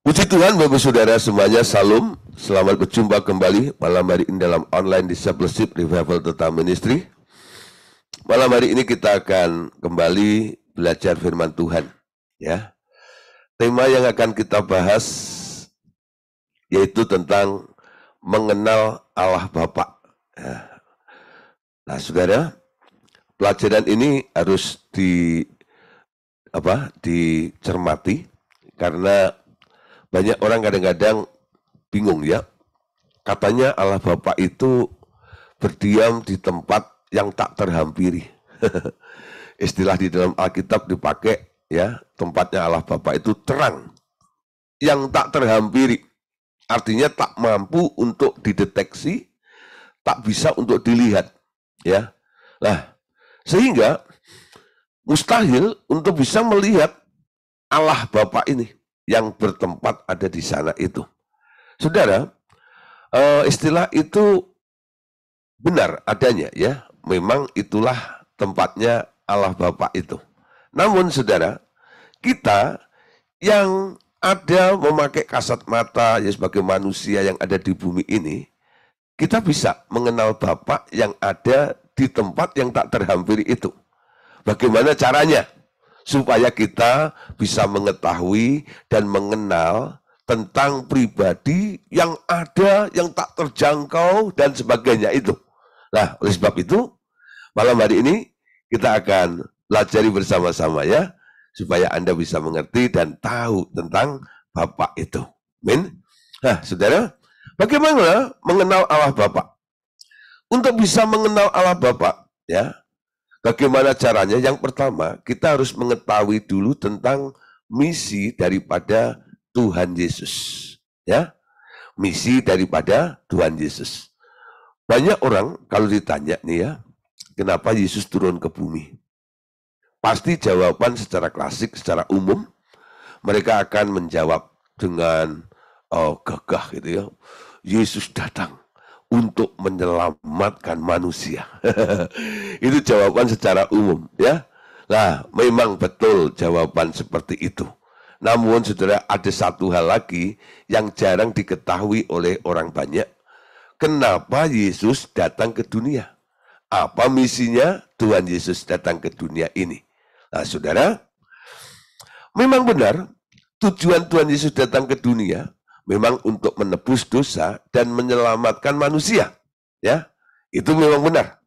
Puji Tuhan, Bapak Saudara semuanya, salam. Selamat berjumpa kembali malam hari ini dalam online discipleship revival total ministry. Malam hari ini kita akan kembali belajar firman Tuhan. Ya, tema yang akan kita bahas yaitu tentang mengenal Allah Bapa. Ya. Nah, saudara, pelajaran ini harus dicermati karena banyak orang kadang-kadang bingung ya. Katanya Allah Bapa itu berdiam di tempat yang tak terhampiri. Istilah di dalam Alkitab dipakai ya, tempatnya Allah Bapa itu terang yang tak terhampiri. Artinya tak mampu untuk dideteksi, tak bisa untuk dilihat ya. Nah, sehingga mustahil untuk bisa melihat Allah Bapa ini yang bertempat ada di sana itu. Saudara, istilah itu benar adanya ya. Memang itulah tempatnya Allah Bapa itu. Namun saudara, kita yang ada memakai kasat mata ya sebagai manusia yang ada di bumi ini, kita bisa mengenal Bapa yang ada di tempat yang tak terhampiri itu. Bagaimana caranya? Supaya kita bisa mengetahui dan mengenal tentang pribadi yang ada, yang tak terjangkau, dan sebagainya itu. Nah, oleh sebab itu, malam hari ini kita akan pelajari bersama-sama ya, supaya Anda bisa mengerti dan tahu tentang Bapa itu. Amin. Nah, saudara, bagaimana mengenal Allah Bapa? Untuk bisa mengenal Allah Bapa, ya, bagaimana caranya? Yang pertama, kita harus mengetahui dulu tentang misi daripada Tuhan Yesus. Ya, misi daripada Tuhan Yesus. Banyak orang kalau ditanya nih ya, kenapa Yesus turun ke bumi? Pasti jawaban secara klasik, secara umum, mereka akan menjawab dengan gagah gitu ya. Yesus datang untuk menyelamatkan manusia. Itu jawaban secara umum ya. Nah, memang betul jawaban seperti itu. Namun saudara, ada satu hal lagi yang jarang diketahui oleh orang banyak. Kenapa Yesus datang ke dunia? Apa misinya Tuhan Yesus datang ke dunia ini? Nah, saudara, memang benar tujuan Tuhan Yesus datang ke dunia memang untuk menebus dosa dan menyelamatkan manusia. Ya, itu memang benar.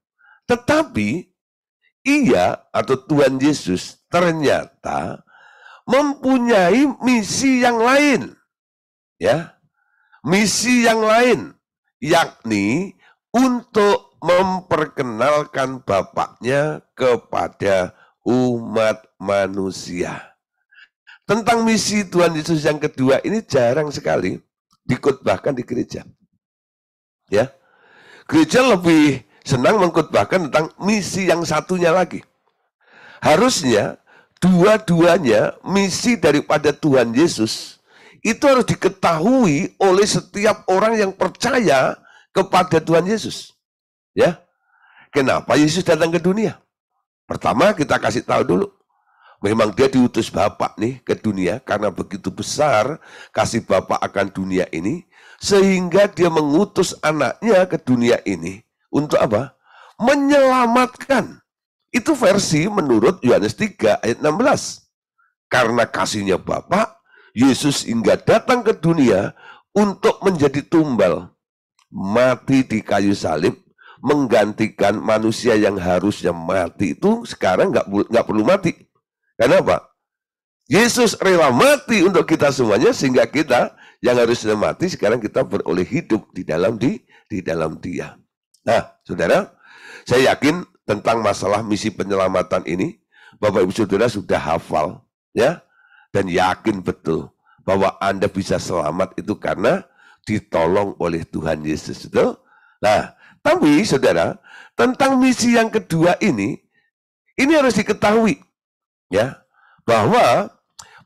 Tetapi ia atau Tuhan Yesus ternyata mempunyai misi yang lain. Ya, misi yang lain, yakni untuk memperkenalkan Bapaknya kepada umat manusia. Tentang misi Tuhan Yesus yang kedua ini jarang sekali dikhotbahkan di gereja. Ya, gereja lebih senang mengkhotbahkan tentang misi yang satunya lagi. Harusnya dua-duanya misi daripada Tuhan Yesus itu harus diketahui oleh setiap orang yang percaya kepada Tuhan Yesus. Ya, kenapa Yesus datang ke dunia? Pertama kita kasih tahu dulu. Memang dia diutus Bapa nih ke dunia karena begitu besar kasih Bapa akan dunia ini sehingga dia mengutus anaknya ke dunia ini untuk apa? Menyelamatkan. Itu versi menurut Yohanes 3 ayat 16. Karena kasihnya Bapa, Yesus hingga datang ke dunia untuk menjadi tumbal, mati di kayu salib, menggantikan manusia yang harusnya mati itu sekarang nggak perlu mati. Kenapa? Yesus rela mati untuk kita semuanya sehingga kita yang harusnya mati sekarang kita beroleh hidup di dalam Dia. Nah, saudara, saya yakin tentang masalah misi penyelamatan ini, Bapak Ibu Saudara sudah hafal ya dan yakin betul bahwa Anda bisa selamat itu karena ditolong oleh Tuhan Yesus. Betul? Nah, tapi saudara, tentang misi yang kedua ini harus diketahui. Ya, bahwa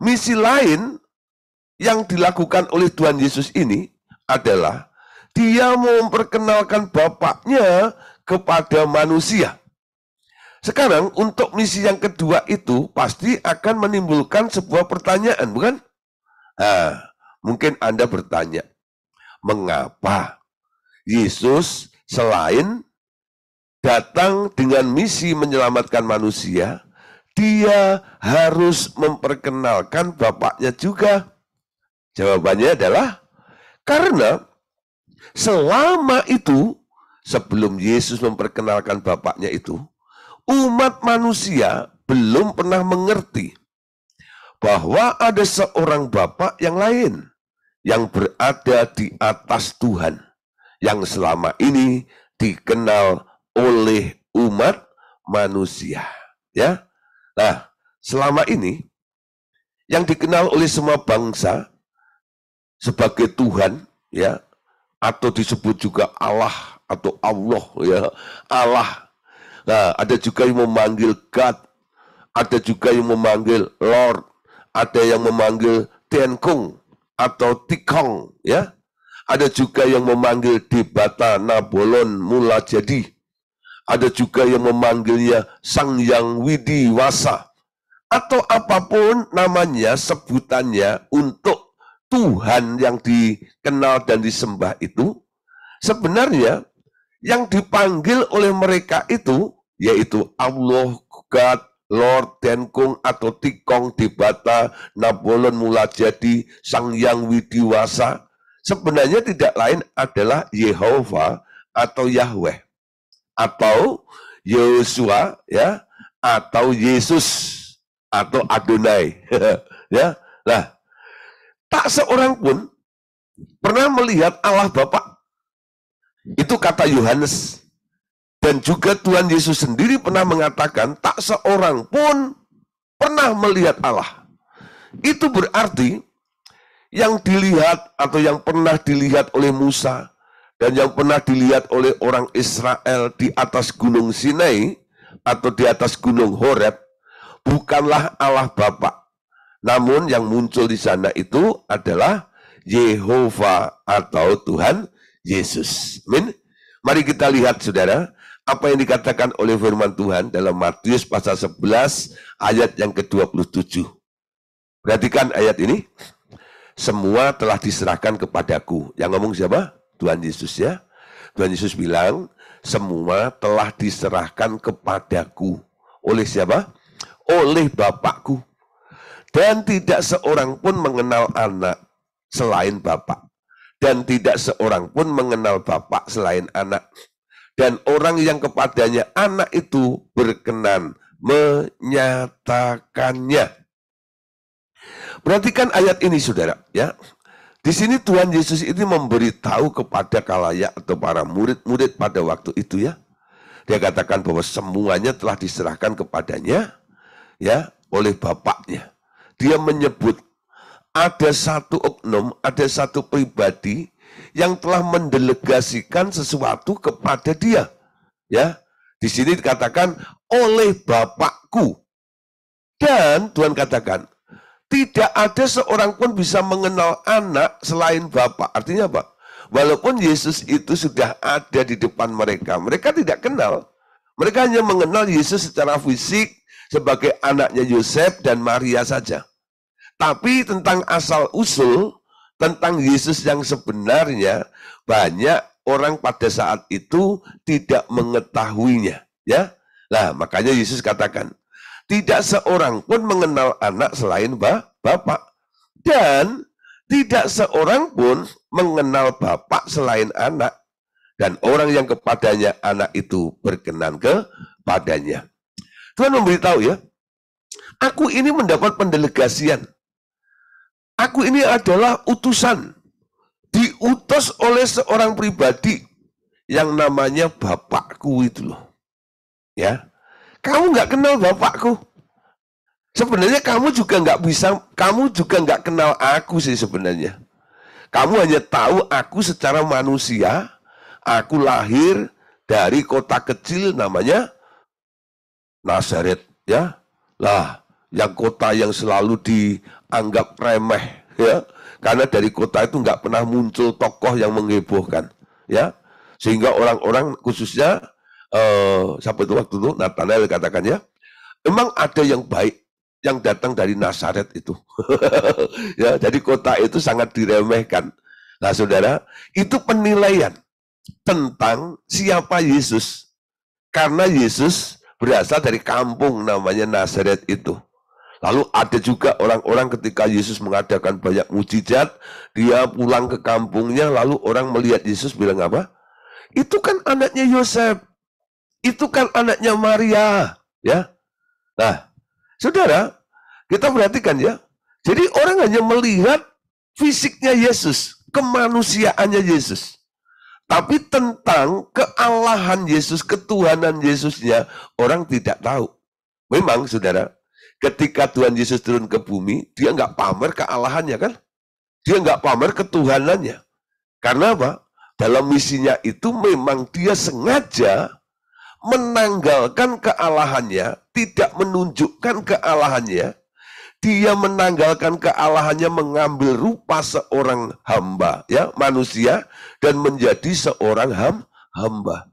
misi lain yang dilakukan oleh Tuhan Yesus ini adalah dia memperkenalkan Bapaknya kepada manusia. Sekarang untuk misi yang kedua itu pasti akan menimbulkan sebuah pertanyaan, bukan? Nah, Mungkin Anda bertanya, mengapa Yesus selain datang dengan misi menyelamatkan manusia, dia harus memperkenalkan Bapaknya juga? Jawabannya adalah karena selama itu, sebelum Yesus memperkenalkan Bapaknya itu, umat manusia belum pernah mengerti bahwa ada seorang Bapa yang lain yang berada di atas Tuhan, yang selama ini dikenal oleh umat manusia. Ya, nah selama ini yang dikenal oleh semua bangsa sebagai Tuhan, ya, atau disebut juga Allah atau Allah, ya, Allah. Nah, ada juga yang memanggil God, ada juga yang memanggil Lord, ada yang memanggil Tenkung atau Tikong, ya. Ada juga yang memanggil Debata Nabolon Mula Jadi. Ada juga yang memanggilnya Sang Yang Widi Wasa. Atau apapun namanya, sebutannya untuk Tuhan yang dikenal dan disembah itu, sebenarnya yang dipanggil oleh mereka itu, yaitu Allah, God, Lord, Tenkung atau Tikong, Debata, Nabolon Mula Jadi, Sang Yang Widiwasa, sebenarnya tidak lain adalah Yehova atau Yahweh, atau Yosua, ya, atau Yesus, atau Adonai. Ya, nah, tak seorang pun pernah melihat Allah Bapa. Itu kata Yohanes. Dan juga Tuhan Yesus sendiri pernah mengatakan, tak seorang pun pernah melihat Allah. Itu berarti yang dilihat atau yang pernah dilihat oleh Musa dan yang pernah dilihat oleh orang Israel di atas gunung Sinai atau di atas gunung Horeb bukanlah Allah Bapa. Namun yang muncul di sana itu adalah Yehova atau Tuhan Yesus. Amin. Mari kita lihat, saudara, apa yang dikatakan oleh firman Tuhan dalam Matius pasal 11 ayat yang ke-27. Perhatikan ayat ini. Semua telah diserahkan kepadaku. Yang ngomong siapa? Tuhan Yesus, ya. Tuhan Yesus bilang, semua telah diserahkan kepadaku. Oleh siapa? Oleh Bapakku. Dan tidak seorang pun mengenal anak selain Bapak. Dan tidak seorang pun mengenal Bapak selain anak. Dan orang yang kepadanya anak itu berkenan menyatakannya. Perhatikan ayat ini, saudara, ya. Di sini Tuhan Yesus ini memberitahu kepada khalayak atau para murid-murid pada waktu itu, ya. Dia katakan bahwa semuanya telah diserahkan kepadanya, ya, oleh Bapaknya. Dia menyebut ada satu oknum, ada satu pribadi yang telah mendelegasikan sesuatu kepada dia, ya. Di sini dikatakan oleh Bapakku. Dan Tuhan katakan tidak ada seorang pun bisa mengenal anak selain Bapa. Artinya apa? Walaupun Yesus itu sudah ada di depan mereka, mereka tidak kenal. Mereka hanya mengenal Yesus secara fisik sebagai anaknya Yosef dan Maria saja. Tapi tentang asal-usul, tentang Yesus yang sebenarnya, banyak orang pada saat itu tidak mengetahuinya. Ya, nah makanya Yesus katakan, tidak seorang pun mengenal anak selain Bapak. Dan tidak seorang pun mengenal Bapak selain anak. Dan orang yang kepadanya anak itu berkenan kepadanya. Tuhan memberitahu, ya, aku ini mendapat pendelegasian. Aku ini adalah utusan. Diutus oleh seorang pribadi yang namanya Bapakku itu loh. Ya. Kamu nggak kenal Bapakku. Sebenarnya kamu juga nggak kenal aku sih sebenarnya. Kamu hanya tahu aku secara manusia. Aku lahir dari kota kecil namanya Nazaret, ya. Lah, yang kota yang selalu dianggap remeh, ya. Karena dari kota itu nggak pernah muncul tokoh yang menghebohkan, ya. Sehingga orang-orang khususnya sampai itu waktu itu Nathanael katakan, ya, memang ada yang baik, yang datang dari Nazaret itu. Ya, jadi kota itu sangat diremehkan. Nah, saudara, itu penilaian tentang siapa Yesus. Karena Yesus berasal dari kampung namanya Nazaret itu. Lalu ada juga orang-orang ketika Yesus mengadakan banyak mujizat, dia pulang ke kampungnya, lalu orang melihat Yesus bilang apa? Itu kan anaknya Yosef, itu kan anaknya Maria, ya. Nah, saudara, kita perhatikan ya. Jadi orang hanya melihat fisiknya Yesus, kemanusiaannya Yesus. Tapi tentang kealahan Yesus, ketuhanan Yesusnya, orang tidak tahu. Memang, saudara, ketika Tuhan Yesus turun ke bumi, dia nggak pamer kealahannya kan? Dia nggak pamer ketuhanannya. Karena apa? Dalam misinya itu memang dia sengaja menanggalkan kealahannya, tidak menunjukkan kealahannya. Dia menanggalkan kealahannya, mengambil rupa seorang hamba, ya, manusia, dan menjadi seorang hamba.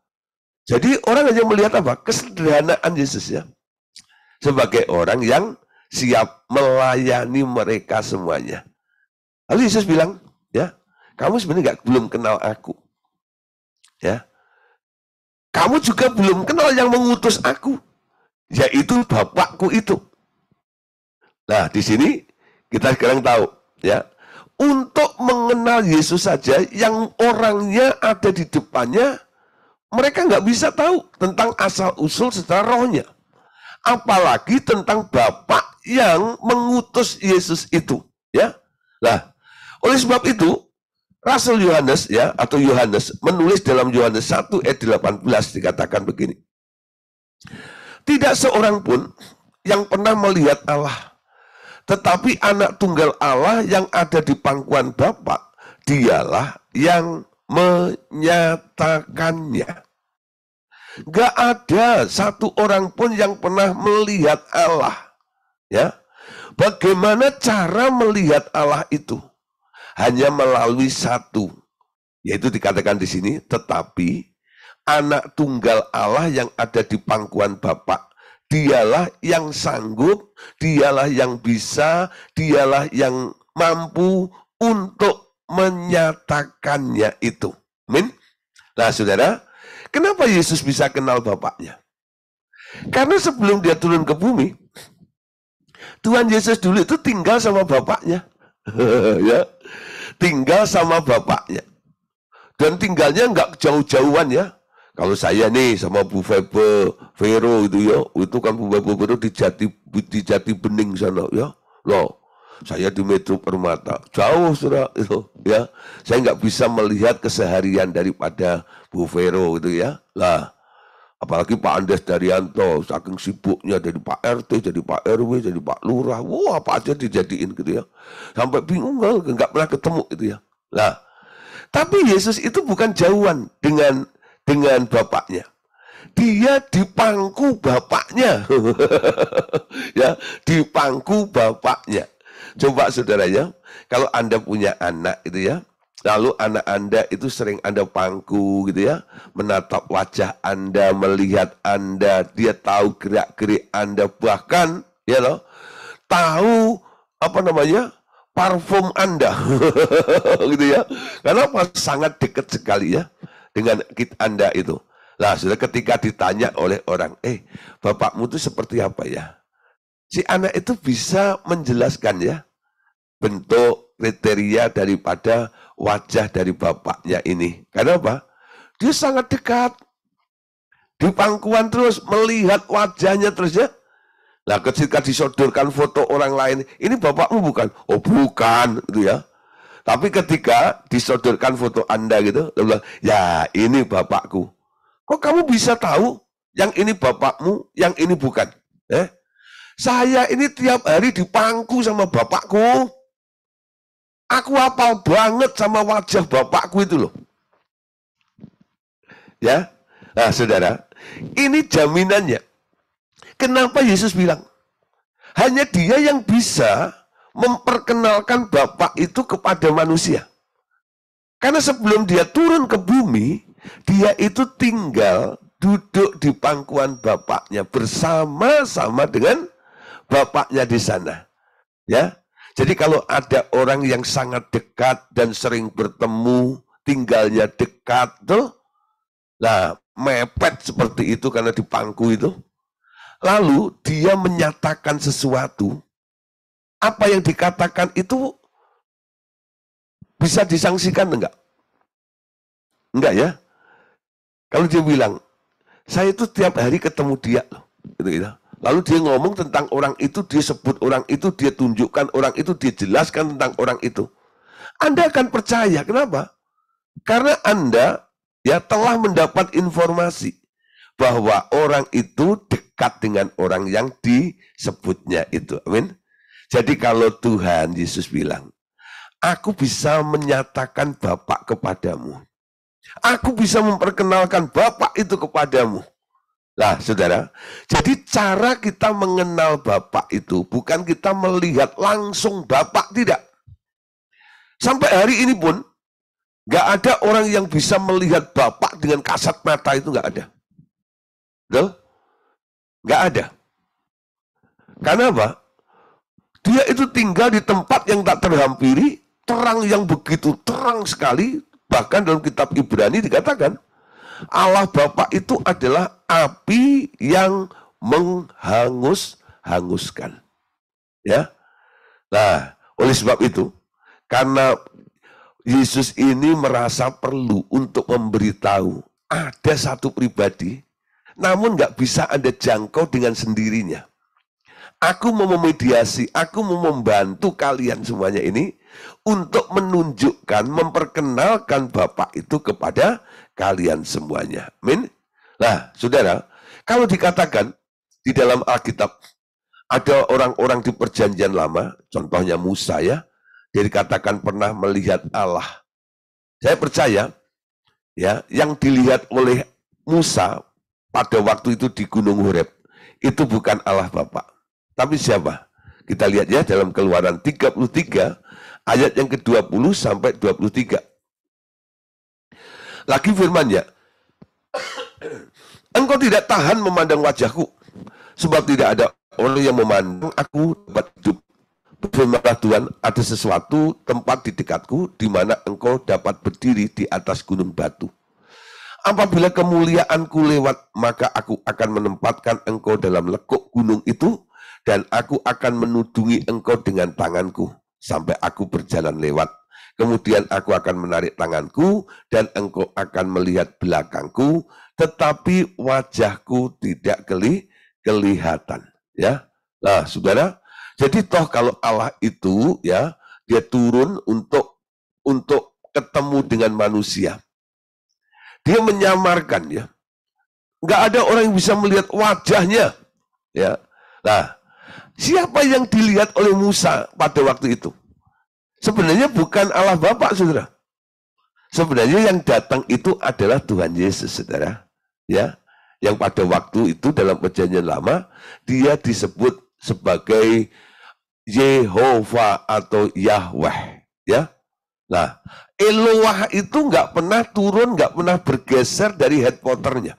Jadi orang hanya melihat apa? Kesederhanaan Yesus, ya. Sebagai orang yang siap melayani mereka semuanya. Lalu Yesus bilang, ya, kamu sebenarnya belum kenal aku. Ya. Kamu juga belum kenal yang mengutus aku, yaitu Bapakku itu. Nah, di sini kita sekarang tahu, ya. Untuk mengenal Yesus saja, yang orangnya ada di depannya, mereka nggak bisa tahu tentang asal-usul secara rohnya. Apalagi tentang Bapa yang mengutus Yesus itu, ya. Nah, oleh sebab itu Rasul Yohanes, ya, atau Yohanes menulis dalam Yohanes 1 ayat 18 dikatakan begini. Tidak seorang pun yang pernah melihat Allah, tetapi anak tunggal Allah yang ada di pangkuan Bapa, dialah yang menyatakannya. Gak ada satu orang pun yang pernah melihat Allah. Ya, bagaimana cara melihat Allah itu? Hanya melalui satu, yaitu dikatakan di sini, tetapi anak tunggal Allah yang ada di pangkuan Bapa, dialah yang sanggup, dialah yang bisa, dialah yang mampu untuk menyatakannya itu. Amin. Nah, saudara, kenapa Yesus bisa kenal Bapaknya? Karena sebelum dia turun ke bumi, Tuhan Yesus dulu itu tinggal sama Bapaknya. Ya, tinggal sama Bapaknya. Dan tinggalnya nggak jauh-jauhan, ya. Kalau saya nih sama Bu Febe, Vero itu, ya, itu kan Bu Febe Vero di Jati Bening sana, ya. Loh, saya di Metro Permata, jauh sudah itu, ya. Saya nggak bisa melihat keseharian daripada Bu Vero itu, ya. Lah, apalagi Pak Andes Daryanto, saking sibuknya dari Pak RT, jadi Pak RW, jadi Pak Lurah, wah apa aja dijadiin gitu, ya. Sampai bingung, nggak pernah ketemu gitu, ya. Nah, tapi Yesus itu bukan jauhan dengan Bapaknya. Dia di pangku Bapaknya. Ya, di pangku Bapaknya. Coba saudaranya, kalau Anda punya anak itu, ya, lalu anak Anda itu sering Anda pangku gitu, ya, menatap wajah Anda, melihat Anda, dia tahu gerak-gerik Anda, bahkan ya loh, tahu apa namanya? Parfum Anda. Gitu, ya. Karena sangat dekat sekali, ya, dengan Anda itu. Nah, sudah ketika ditanya oleh orang, bapakmu itu seperti apa, ya? Si anak itu bisa menjelaskan, ya, bentuk kriteria daripada wajah dari bapaknya ini. Karena apa? Dia sangat dekat. Di pangkuan terus, melihat wajahnya terus, ya. Nah, ketika disodorkan foto orang lain, ini bapakmu bukan? Oh, bukan, gitu, ya. Tapi ketika disodorkan foto Anda gitu, dia bilang, ya ini bapakku. Kok kamu bisa tahu yang ini bapakmu, yang ini bukan? Saya ini tiap hari dipangku sama bapakku. Aku hafal banget sama wajah bapakku itu loh. Ya, nah saudara, ini jaminannya. Kenapa Yesus bilang, hanya dia yang bisa memperkenalkan Bapa itu kepada manusia. Karena sebelum dia turun ke bumi, dia itu tinggal duduk di pangkuan Bapaknya bersama-sama dengan bapaknya di sana. Ya. Jadi kalau ada orang yang sangat dekat dan sering bertemu, tinggalnya dekat tuh, nah mepet seperti itu karena di pangku itu, lalu dia menyatakan sesuatu, apa yang dikatakan itu bisa disangsikan enggak? Enggak ya? Kalau dia bilang, saya itu tiap hari ketemu dia loh, gitu. Lalu dia ngomong tentang orang itu, dia sebut orang itu, dia tunjukkan orang itu, dia jelaskan tentang orang itu. Anda akan percaya, kenapa? Karena Anda ya telah mendapat informasi bahwa orang itu dekat dengan orang yang disebutnya itu. Amin. Jadi kalau Tuhan Yesus bilang, aku bisa menyatakan Bapa kepadamu. Aku bisa memperkenalkan Bapa itu kepadamu. Nah, saudara, jadi cara kita mengenal Bapa itu bukan kita melihat langsung Bapa, tidak. Sampai hari ini pun, gak ada orang yang bisa melihat Bapa dengan kasat mata, itu gak ada. Betul? Gak ada. Karena apa? Dia itu tinggal di tempat yang tak terhampiri, terang yang begitu terang sekali, bahkan dalam kitab Ibrani dikatakan, Allah Bapa itu adalah api yang menghanguskan. Ya. Nah, oleh sebab itu, karena Yesus ini merasa perlu untuk memberitahu ada satu pribadi, namun nggak bisa Anda jangkau dengan sendirinya. Aku mau memediasi, aku mau membantu kalian semuanya ini untuk menunjukkan, memperkenalkan Bapa itu kepada kalian semuanya. Amin. Nah, saudara, kalau dikatakan di dalam Alkitab ada orang-orang di perjanjian lama, contohnya Musa ya, dia dikatakan pernah melihat Allah. Saya percaya ya, yang dilihat oleh Musa pada waktu itu di Gunung Horeb itu bukan Allah Bapa. Tapi siapa? Kita lihat ya dalam Keluaran 33 ayat yang ke-20 sampai 23. Lagi firman-Nya, engkau tidak tahan memandang wajahku, sebab tidak ada orang yang memandang aku dapat hidup. Firmanlah Tuhan, ada sesuatu tempat di dekatku di mana engkau dapat berdiri di atas gunung batu. Apabila kemuliaanku lewat, maka aku akan menempatkan engkau dalam lekuk gunung itu, dan aku akan menudungi engkau dengan tanganku sampai aku berjalan lewat. Kemudian aku akan menarik tanganku dan engkau akan melihat belakangku, tetapi wajahku tidak kelihatan. Ya, nah saudara, jadi toh kalau Allah itu ya dia turun untuk ketemu dengan manusia, dia menyamarkan ya, nggak ada orang yang bisa melihat wajahnya. Ya, nah. Siapa yang dilihat oleh Musa pada waktu itu? Sebenarnya bukan Allah Bapa, saudara. Sebenarnya yang datang itu adalah Tuhan Yesus, saudara. Ya, yang pada waktu itu dalam perjanjian lama, dia disebut sebagai Yehova atau Yahweh. Ya, nah, Eloah itu nggak pernah turun, nggak pernah bergeser dari headquarternya.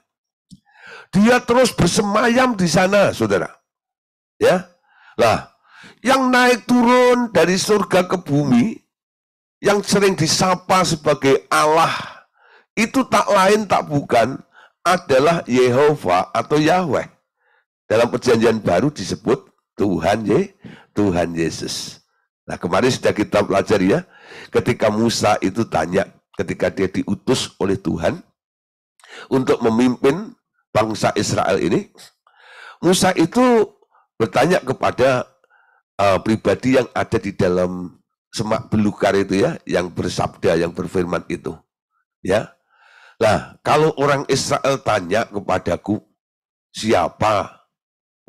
Dia terus bersemayam di sana, saudara. Ya. Nah, yang naik turun dari surga ke bumi, yang sering disapa sebagai Allah, itu tak lain tak bukan adalah Yehova atau Yahweh. Dalam perjanjian baru disebut Tuhan Yesus. Nah, kemarin sudah kita pelajari ya, ketika Musa itu tanya, ketika dia diutus oleh Tuhan untuk memimpin bangsa Israel ini, Musa itu bertanya kepada pribadi yang ada di dalam semak belukar itu ya, yang bersabda, yang berfirman itu. Ya. Nah, kalau orang Israel tanya kepadaku, siapa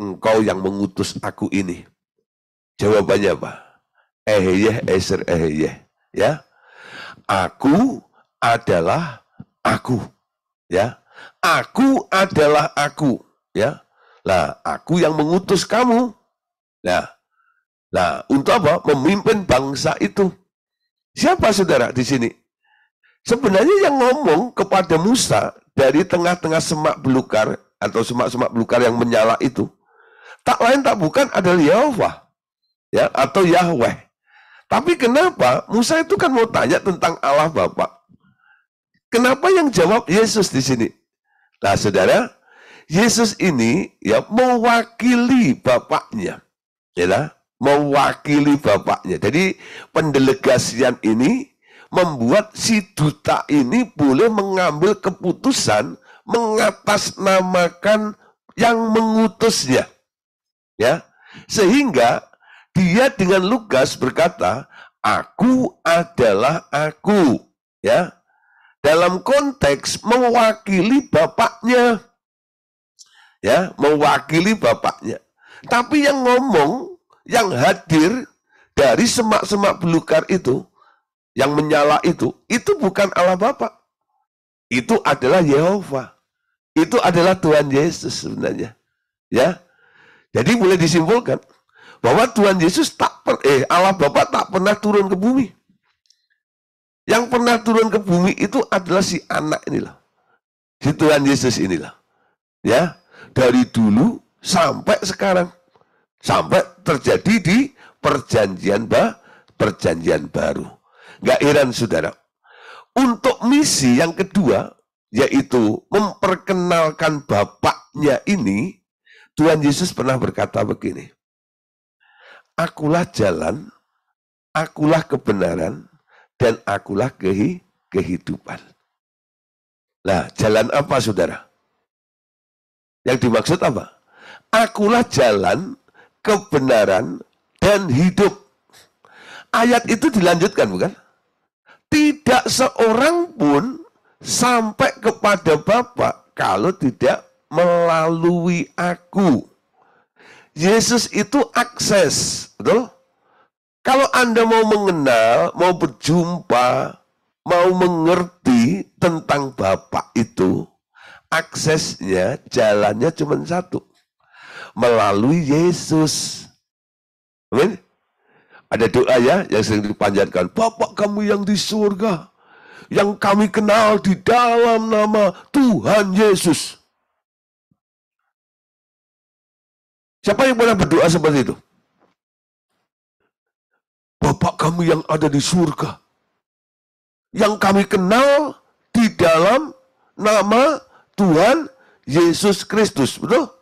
engkau yang mengutus aku ini? Jawabannya apa? Eheyeh eser eheyeh. Ya. Aku adalah aku. Ya. Aku adalah aku. Ya. Nah, aku yang mengutus kamu. Nah, untuk apa? Memimpin bangsa itu. Siapa saudara di sini? Sebenarnya yang ngomong kepada Musa dari tengah-tengah semak belukar atau semak-semak belukar yang menyala itu, Tak lain tak bukan adalah Yehova, ya, atau Yahweh. Tapi kenapa Musa itu kan mau tanya tentang Allah Bapa? Kenapa yang jawab Yesus di sini? Nah, saudara, Yesus ini ya mewakili Bapaknya, ya, mewakili Bapaknya. Jadi pendelegasian ini membuat si duta ini boleh mengambil keputusan mengatasnamakan yang mengutusnya, ya, sehingga dia dengan lugas berkata, "Aku adalah aku," ya, dalam konteks mewakili Bapaknya, ya, mewakili Bapaknya. Tapi yang ngomong, yang hadir dari semak-semak belukar itu, yang menyala itu bukan Allah Bapa. Itu adalah Yehova. Itu adalah Tuhan Yesus sebenarnya. Ya. Jadi boleh disimpulkan bahwa Tuhan Yesus Allah Bapa tak pernah turun ke bumi. Yang pernah turun ke bumi itu adalah si anak inilah. Si Tuhan Yesus inilah. Ya. Dari dulu sampai sekarang. Sampai terjadi di perjanjian baru. Gak heran saudara. Untuk misi yang kedua, yaitu memperkenalkan Bapaknya ini, Tuhan Yesus pernah berkata begini, "Akulah jalan, akulah kebenaran, dan akulah kehidupan." Nah, jalan apa saudara? Yang dimaksud apa? Akulah jalan, kebenaran, dan hidup. Ayat itu dilanjutkan bukan? Tidak seorang pun sampai kepada Bapa kalau tidak melalui aku. Yesus itu akses, betul? Kalau Anda mau mengenal, mau berjumpa, mau mengerti tentang Bapa itu, aksesnya, jalannya cuma satu. Melalui Yesus. Amin? Ada doa ya yang sering dipanjatkan. "Bapa kamu yang di surga, yang kami kenal di dalam nama Tuhan Yesus." Siapa yang pernah berdoa seperti itu? "Bapa kami yang ada di surga, yang kami kenal di dalam nama Tuhan Yesus Kristus." Betul?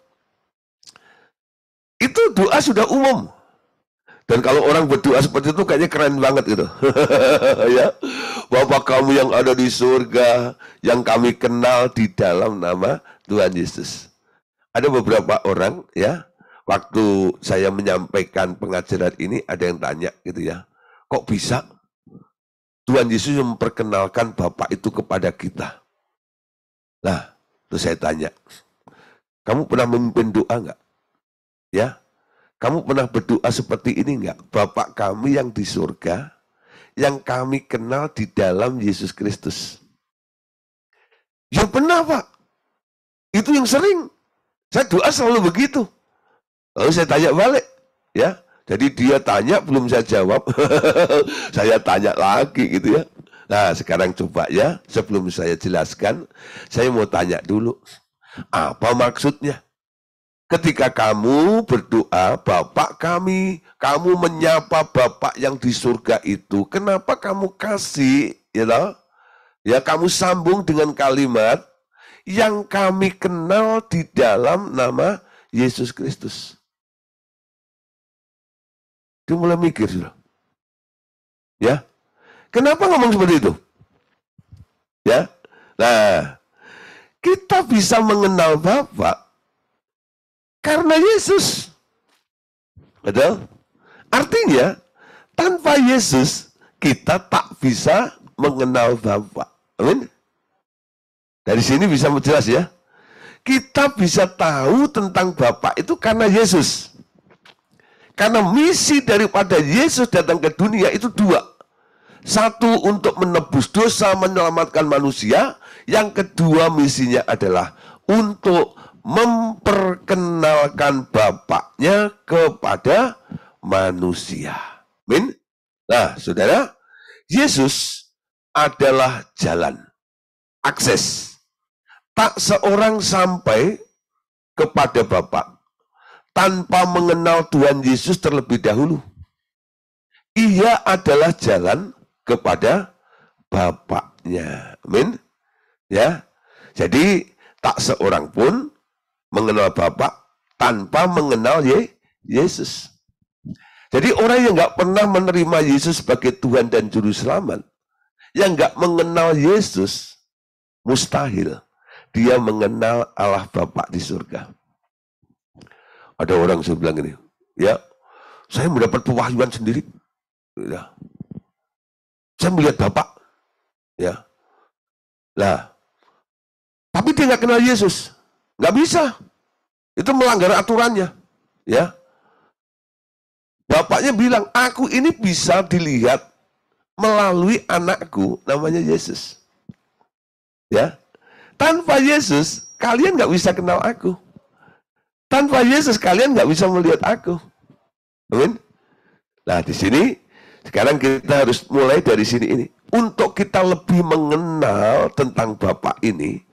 Itu doa sudah umum. Dan kalau orang berdoa seperti itu kayaknya keren banget gitu. Ya. "Bapa kami yang ada di surga, yang kami kenal di dalam nama Tuhan Yesus." Ada beberapa orang ya, waktu saya menyampaikan pengajaran ini ada yang tanya gitu ya, "Kok bisa Tuhan Yesus memperkenalkan Bapa itu kepada kita?" Nah, terus saya tanya, "Kamu pernah memimpin doa enggak?" Ya. Kamu pernah berdoa seperti ini enggak? "Bapa kami yang di surga, yang kami kenal di dalam Yesus Kristus." Ya pernah Pak. Itu yang sering. Saya doa selalu begitu. Lalu saya tanya balik. Ya, jadi dia tanya belum saya jawab. Saya tanya lagi gitu ya. Nah sekarang coba ya, sebelum saya jelaskan, saya mau tanya dulu. Apa maksudnya? Ketika kamu berdoa, "Bapa kami," kamu menyapa Bapa yang di surga itu, kenapa kamu kasih, ya kamu sambung dengan kalimat, "yang kami kenal di dalam nama Yesus Kristus"? Dia mulai mikir sudah. Ya, kenapa ngomong seperti itu? Ya, nah, kita bisa mengenal Bapa karena Yesus. Betul? Artinya, tanpa Yesus, kita tak bisa mengenal Bapa. Amin? Dari sini bisa jelas ya. Kita bisa tahu tentang Bapa itu karena Yesus. Karena misi daripada Yesus datang ke dunia itu dua. Satu, untuk menebus dosa, menyelamatkan manusia. Yang kedua, misinya adalah untuk memperkenalkan Bapaknya kepada manusia. Amin. Nah, saudara, Yesus adalah jalan, akses. Tak seorang sampai kepada Bapa, tanpa mengenal Tuhan Yesus terlebih dahulu. Ia adalah jalan kepada Bapaknya. Amin. Ya. Jadi tak seorang pun mengenal Bapa tanpa mengenal Yesus. Jadi orang yang nggak pernah menerima Yesus sebagai Tuhan dan Juru Selamat, yang nggak mengenal Yesus, mustahil dia mengenal Allah Bapa di surga. Ada orang yang bilang gini, ya, saya mendapat pewahyuan sendiri, ya. Saya melihat Bapa, ya. Lah, tapi dia nggak kenal Yesus, nggak bisa. Itu melanggar aturannya, ya. Bapaknya bilang, aku ini bisa dilihat melalui anakku, namanya Yesus. Ya, tanpa Yesus, kalian nggak bisa kenal aku. Tanpa Yesus, kalian nggak bisa melihat aku. Amin. Nah, di sini, sekarang kita harus mulai dari sini ini. Untuk kita lebih mengenal tentang Bapa ini,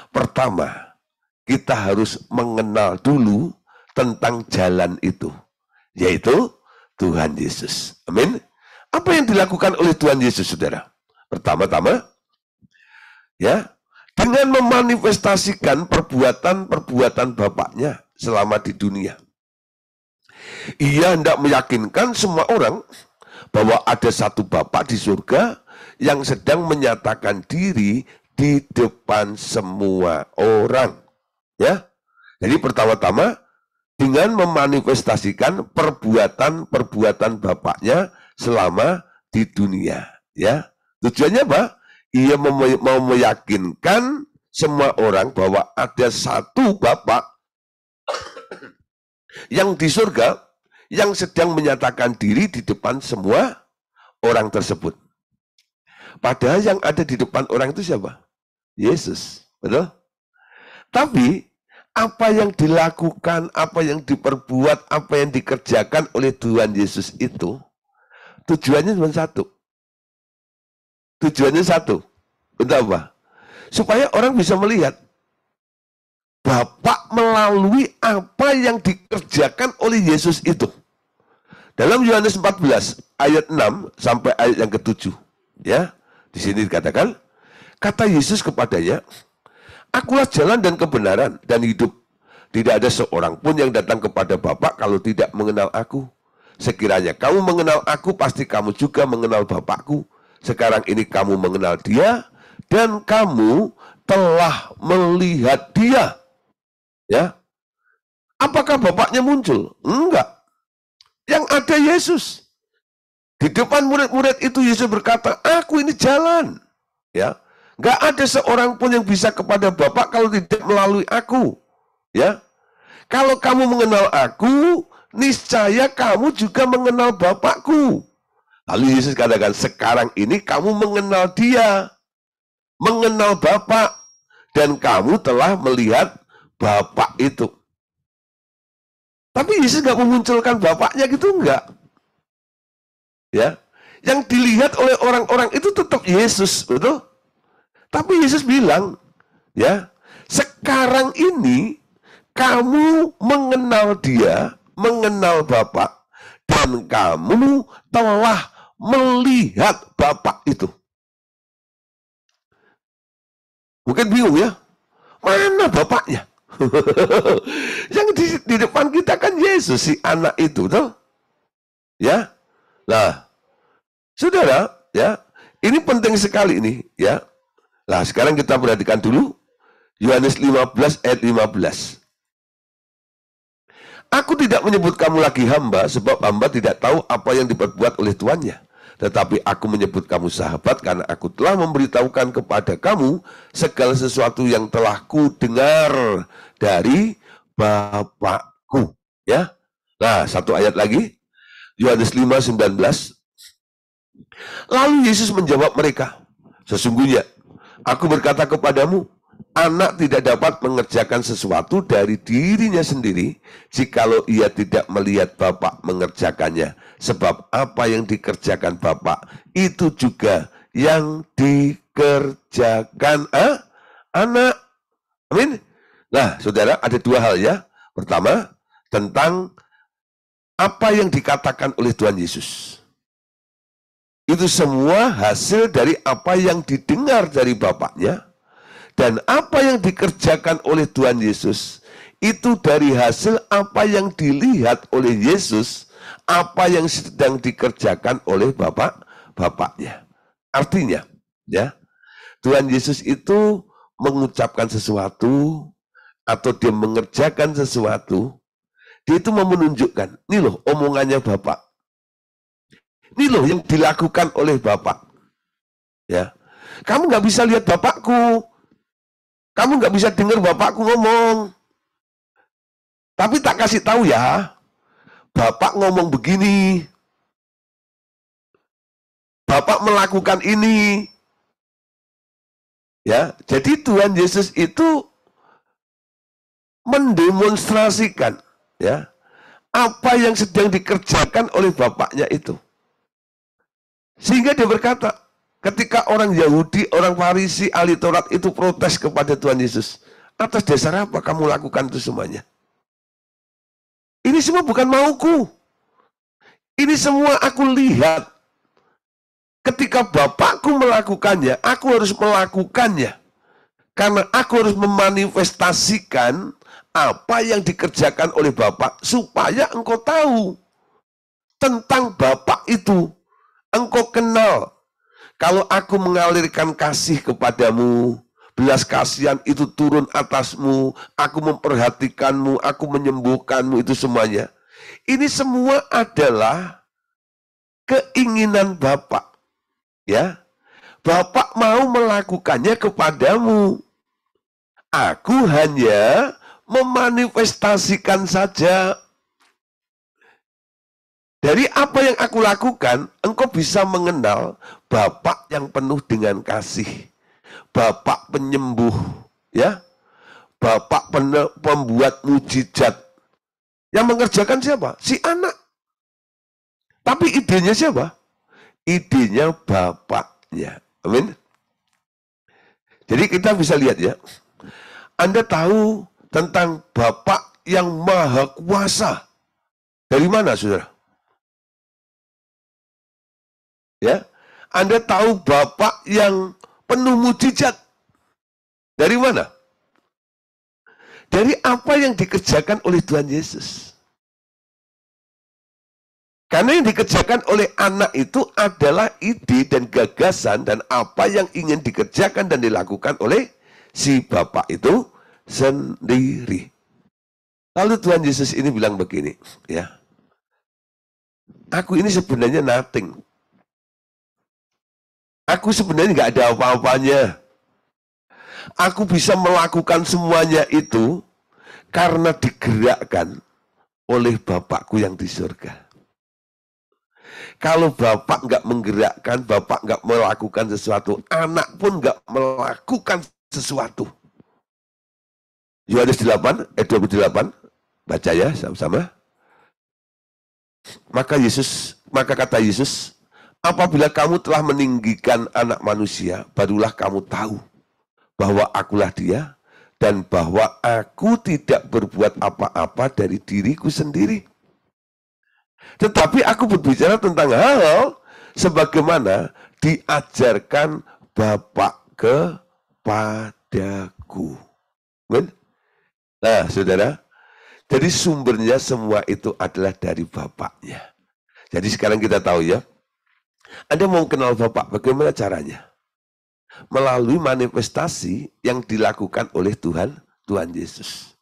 pertama, kita harus mengenal dulu tentang jalan itu, yaitu Tuhan Yesus. Amin. Apa yang dilakukan oleh Tuhan Yesus, saudara? Pertama-tama, ya, dengan memanifestasikan perbuatan-perbuatan Bapaknya selama di dunia. Ia hendak meyakinkan semua orang bahwa ada satu Bapa di surga yang sedang menyatakan diri di depan semua orang. Ya. Jadi pertama-tama dengan memanifestasikan perbuatan-perbuatan Bapaknya selama di dunia, ya. Tujuannya apa? Ia mau meyakinkan semua orang bahwa ada satu Bapa yang di surga yang sedang menyatakan diri di depan semua orang tersebut. Padahal yang ada di depan orang itu siapa? Yesus, betul? Tapi apa yang dilakukan, apa yang diperbuat, apa yang dikerjakan oleh Tuhan Yesus itu, tujuannya cuma satu. Tujuannya satu. Untuk apa? Supaya orang bisa melihat Bapa melalui apa yang dikerjakan oleh Yesus itu. Dalam Yohanes 14 ayat 6 sampai ayat yang ke-7, ya. Di sini dikatakan, kata Yesus kepadanya, akulah jalan dan kebenaran dan hidup. Tidak ada seorang pun yang datang kepada Bapa kalau tidak mengenal aku. Sekiranya kamu mengenal aku, pasti kamu juga mengenal Bapakku. Sekarang ini kamu mengenal Dia dan kamu telah melihat Dia. Ya. Apakah Bapaknya muncul? Enggak. Yang ada Yesus. Di depan murid-murid itu Yesus berkata, aku ini jalan. Ya. Enggak ada seorang pun yang bisa kepada Bapa kalau tidak melalui aku. Ya. Kalau kamu mengenal aku, niscaya kamu juga mengenal Bapakku. Lalu Yesus katakan, sekarang ini kamu mengenal Dia, mengenal Bapa, dan kamu telah melihat Bapa itu. Tapi Yesus nggak memunculkan Bapaknya gitu, enggak. Ya, yang dilihat oleh orang-orang itu tetap Yesus, betul? Tapi Yesus bilang, ya, sekarang ini kamu mengenal Dia, mengenal Bapa, dan kamu telah melihat Bapa itu. Mungkin bingung ya, mana Bapaknya? Yang di depan kita kan Yesus, si anak itu, betul? Ya, nah, saudara, ya, ini penting sekali ini, ya. Nah, sekarang kita perhatikan dulu Yohanes 15 ayat 15. Aku tidak menyebut kamu lagi hamba, sebab hamba tidak tahu apa yang diperbuat oleh tuannya. Tetapi aku menyebut kamu sahabat, karena aku telah memberitahukan kepada kamu segala sesuatu yang telah ku dengar dari Bapakku. Ya. Nah, satu ayat lagi, Yohanes 5:19. Lalu Yesus menjawab mereka, sesungguhnya aku berkata kepadamu, anak tidak dapat mengerjakan sesuatu dari dirinya sendiri jikalau ia tidak melihat Bapa mengerjakannya. Sebab apa yang dikerjakan Bapa itu juga yang dikerjakan anak. Amin. Nah, saudara, ada dua hal ya. Pertama, tentang apa yang dikatakan oleh Tuhan Yesus. Itu semua hasil dari apa yang didengar dari Bapaknya, dan apa yang dikerjakan oleh Tuhan Yesus itu dari hasil apa yang dilihat oleh Yesus, apa yang sedang dikerjakan oleh Bapaknya. Artinya, ya, Tuhan Yesus itu mengucapkan sesuatu atau dia mengerjakan sesuatu, dia itu mau menunjukkan, ini loh omongannya Bapak. Ini loh yang dilakukan oleh Bapak. Ya, kamu nggak bisa lihat Bapakku, kamu nggak bisa dengar Bapakku ngomong. Tapi tak kasih tahu ya, Bapak ngomong begini, Bapak melakukan ini. Ya, jadi Tuhan Yesus itu mendemonstrasikan, ya, apa yang sedang dikerjakan oleh Bapaknya itu. Sehingga dia berkata, ketika orang Yahudi, orang Farisi, ahli Taurat itu protes kepada Tuhan Yesus, atas dasar apa kamu lakukan itu semuanya? Ini semua bukan mauku. Ini semua aku lihat. Ketika Bapakku melakukannya, aku harus melakukannya. Karena aku harus memanifestasikan apa yang dikerjakan oleh Bapak, supaya engkau tahu tentang Bapak itu. Engkau kenal. Kalau aku mengalirkan kasih kepadamu, belas kasihan itu turun atasmu, aku memperhatikanmu, aku menyembuhkanmu, itu semuanya. Ini semua adalah keinginan Bapak. Ya, Bapak mau melakukannya kepadamu. Aku hanya memanifestasikan saja. Dari apa yang aku lakukan, engkau bisa mengenal Bapak yang penuh dengan kasih. Bapak penyembuh, ya. Bapak pembuat mujizat. Yang mengerjakan siapa? Si anak. Tapi idenya siapa? Idenya Bapaknya. Amin. Jadi kita bisa lihat ya. Anda tahu tentang Bapak yang Maha Kuasa. Dari mana, saudara? Ya, Anda tahu Bapak yang penuh mujizat. Dari mana? Dari apa yang dikerjakan oleh Tuhan Yesus. Karena yang dikerjakan oleh anak itu adalah ide dan gagasan dan apa yang ingin dikerjakan dan dilakukan oleh si Bapak itu sendiri. Lalu Tuhan Yesus ini bilang begini, ya. Aku ini sebenarnya nothing. Aku sebenarnya nggak ada apa-apanya. Aku bisa melakukan semuanya itu karena digerakkan oleh Bapakku yang di surga. Kalau Bapak nggak menggerakkan, Bapak nggak melakukan sesuatu, anak pun nggak melakukan sesuatu. Yohanes 8, ayat 28, baca ya sama-sama. Maka kata Yesus, apabila kamu telah meninggikan anak manusia, barulah kamu tahu bahwa akulah dia, dan bahwa aku tidak berbuat apa-apa dari diriku sendiri. Tetapi aku berbicara tentang hal sebagaimana diajarkan Bapak kepadaku. Nah, saudara, jadi sumbernya semua itu adalah dari Bapaknya. Jadi sekarang kita tahu ya, Anda mau kenal Bapak, bagaimana caranya? Melalui manifestasi yang dilakukan oleh Tuhan Yesus.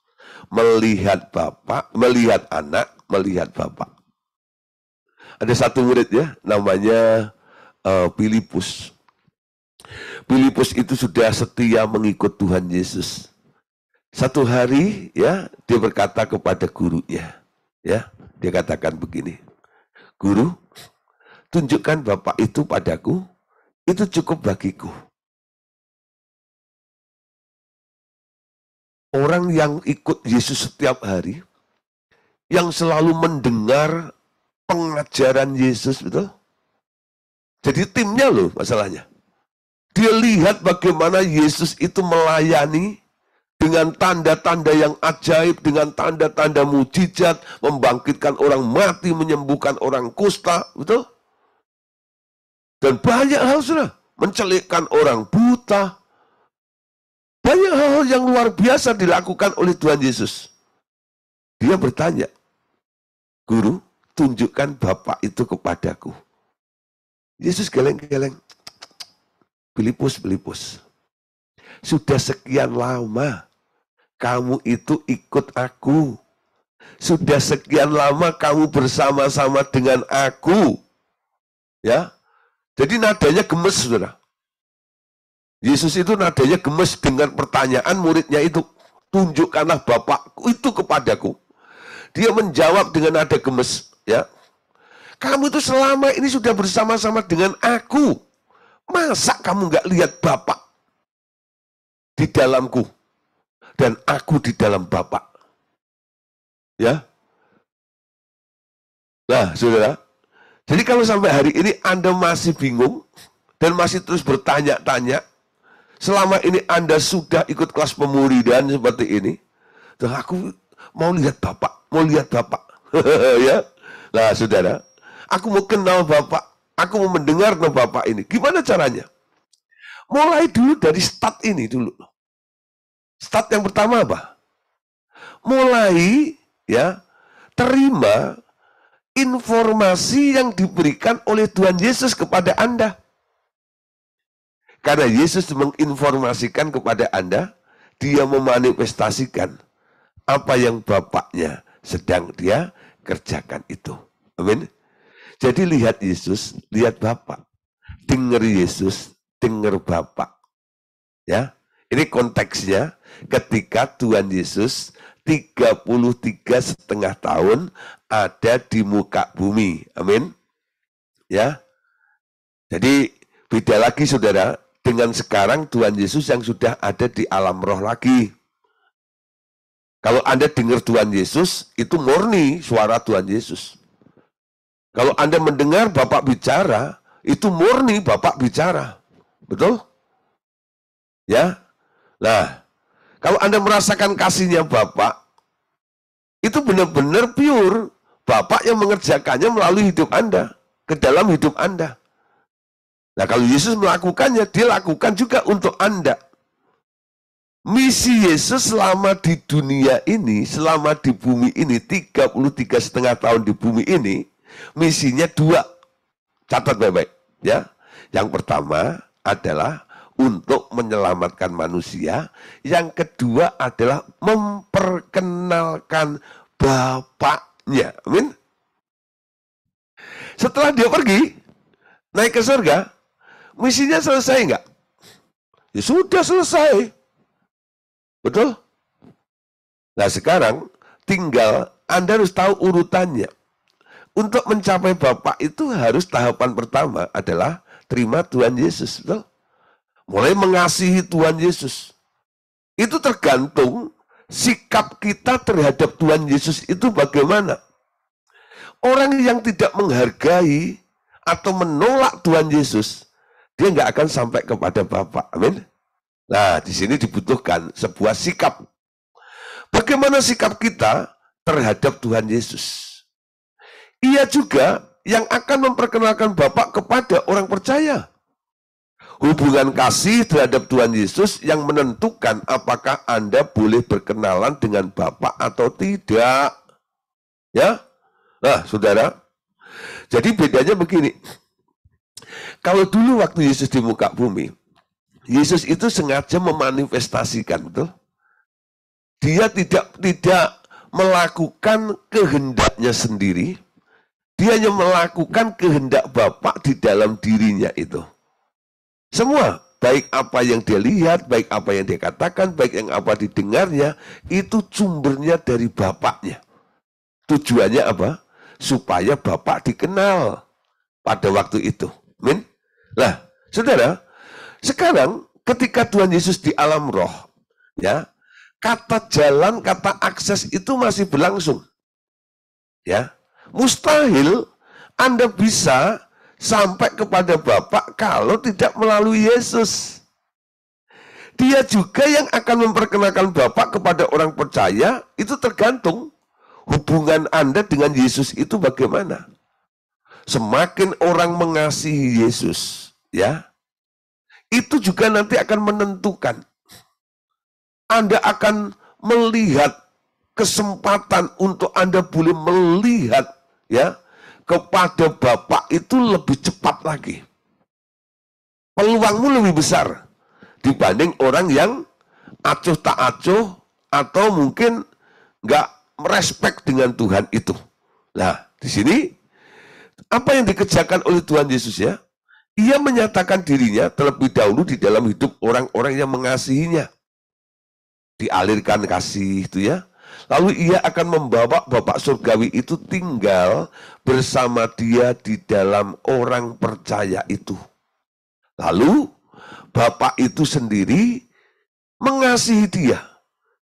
Melihat Bapak, melihat anak, melihat Bapak. Ada satu murid ya, namanya Filipus. Filipus itu sudah setia mengikut Tuhan Yesus. Satu hari ya, dia berkata kepada gurunya, ya, dia katakan begini, Guru, tunjukkan Bapak itu padaku, itu cukup bagiku. Orang yang ikut Yesus setiap hari, yang selalu mendengar pengajaran Yesus, betul? Jadi timnya loh masalahnya. Dia lihat bagaimana Yesus itu melayani dengan tanda-tanda yang ajaib, dengan tanda-tanda mujizat, membangkitkan orang mati, menyembuhkan orang kusta, betul? Dan banyak hal sudah, mencelikkan orang buta. Banyak hal yang luar biasa dilakukan oleh Tuhan Yesus. Dia bertanya, Guru, tunjukkan Bapa itu kepadaku. Yesus geleng-geleng. Filipus. Sudah sekian lama kamu itu ikut aku. Sudah sekian lama kamu bersama-sama dengan aku. Ya. Jadi nadanya gemes, saudara. Yesus itu nadanya gemes dengan pertanyaan muridnya itu. Tunjukkanlah Bapakku itu kepadaku. Dia menjawab dengan nada gemes. Ya. Kamu itu selama ini sudah bersama-sama dengan aku. Masa kamu nggak lihat Bapak di dalamku? Dan aku di dalam Bapa. Ya. Nah, saudara. Jadi kalau sampai hari ini Anda masih bingung dan masih terus bertanya-tanya, selama ini Anda sudah ikut kelas pemuridan seperti ini, dan aku mau lihat Bapak, ya. Nah, saudara, aku mau kenal Bapak, aku mau mendengar Bapak ini. Gimana caranya? Mulai dulu dari start ini dulu. Start yang pertama apa? Mulai ya terima informasi yang diberikan oleh Tuhan Yesus kepada Anda. Karena Yesus menginformasikan kepada Anda, dia memanifestasikan apa yang Bapaknya sedang dia kerjakan itu. Amin. Jadi lihat Yesus, lihat Bapak. Dengar Yesus, dengar Bapak. Ya. Ini konteksnya ketika Tuhan Yesus 33,5 tahun ada di muka bumi. Amin. Ya. Jadi beda lagi saudara dengan sekarang Tuhan Yesus yang sudah ada di alam roh lagi. Kalau Anda dengar Tuhan Yesus, itu murni suara Tuhan Yesus. Kalau Anda mendengar Bapak bicara, itu murni Bapak bicara. Betul? Ya. Nah, kalau Anda merasakan kasihnya Bapak, itu benar-benar pure. Bapak yang mengerjakannya melalui hidup Anda, ke dalam hidup Anda. Nah, kalau Yesus melakukannya, dia lakukan juga untuk Anda. Misi Yesus selama di dunia ini, selama di bumi ini, 33,5 tahun di bumi ini, misinya 2. Catat baik-baik. Ya. Yang pertama adalah untuk menyelamatkan manusia. Yang kedua adalah memperkenalkan Bapaknya. Amin. Setelah dia pergi, naik ke surga, misinya selesai enggak? Ya sudah selesai. Betul? Nah sekarang tinggal Anda harus tahu urutannya. Untuk mencapai Bapak itu harus tahapan pertama adalah terima Tuhan Yesus. Betul? Mulai mengasihi Tuhan Yesus. Itu tergantung sikap kita terhadap Tuhan Yesus itu bagaimana. Orang yang tidak menghargai atau menolak Tuhan Yesus, dia nggak akan sampai kepada Bapa. Amin. Nah, di sini dibutuhkan sebuah sikap. Bagaimana sikap kita terhadap Tuhan Yesus? Ia juga yang akan memperkenalkan Bapa kepada orang percaya. Hubungan kasih terhadap Tuhan Yesus yang menentukan apakah Anda boleh berkenalan dengan Bapa atau tidak. Ya? Nah, saudara, jadi bedanya begini. Kalau dulu waktu Yesus di muka bumi, Yesus itu sengaja memanifestasikan, betul? Dia tidak melakukan kehendaknya sendiri, dia hanya melakukan kehendak Bapa di dalam dirinya itu. Semua, baik apa yang dia lihat, baik apa yang dia katakan, baik yang apa didengarnya, itu sumbernya dari Bapaknya. Tujuannya apa? Supaya Bapak dikenal pada waktu itu. Amin. Nah, saudara, sekarang ketika Tuhan Yesus di alam roh, ya, kata jalan, kata akses itu masih berlangsung. Ya, mustahil Anda bisa sampai kepada Bapak kalau tidak melalui Yesus. dia juga yang akan memperkenalkan Bapa kepada orang percaya. Itu tergantung hubungan Anda dengan Yesus itu bagaimana. Semakin orang mengasihi Yesus, ya, itu juga nanti akan menentukan. Anda akan melihat kesempatan untuk Anda boleh melihat, ya, kepada Bapa itu lebih cepat lagi. Peluangmu lebih besar dibanding orang yang acuh tak acuh atau mungkin nggak merespek dengan Tuhan itu. Nah, di sini apa yang dikerjakan oleh Tuhan Yesus, ya? Ia menyatakan dirinya terlebih dahulu di dalam hidup orang-orang yang mengasihinya. Dialirkan kasih itu, ya. Lalu ia akan membawa Bapa surgawi itu tinggal bersama dia di dalam orang percaya itu. Lalu Bapa itu sendiri mengasihi dia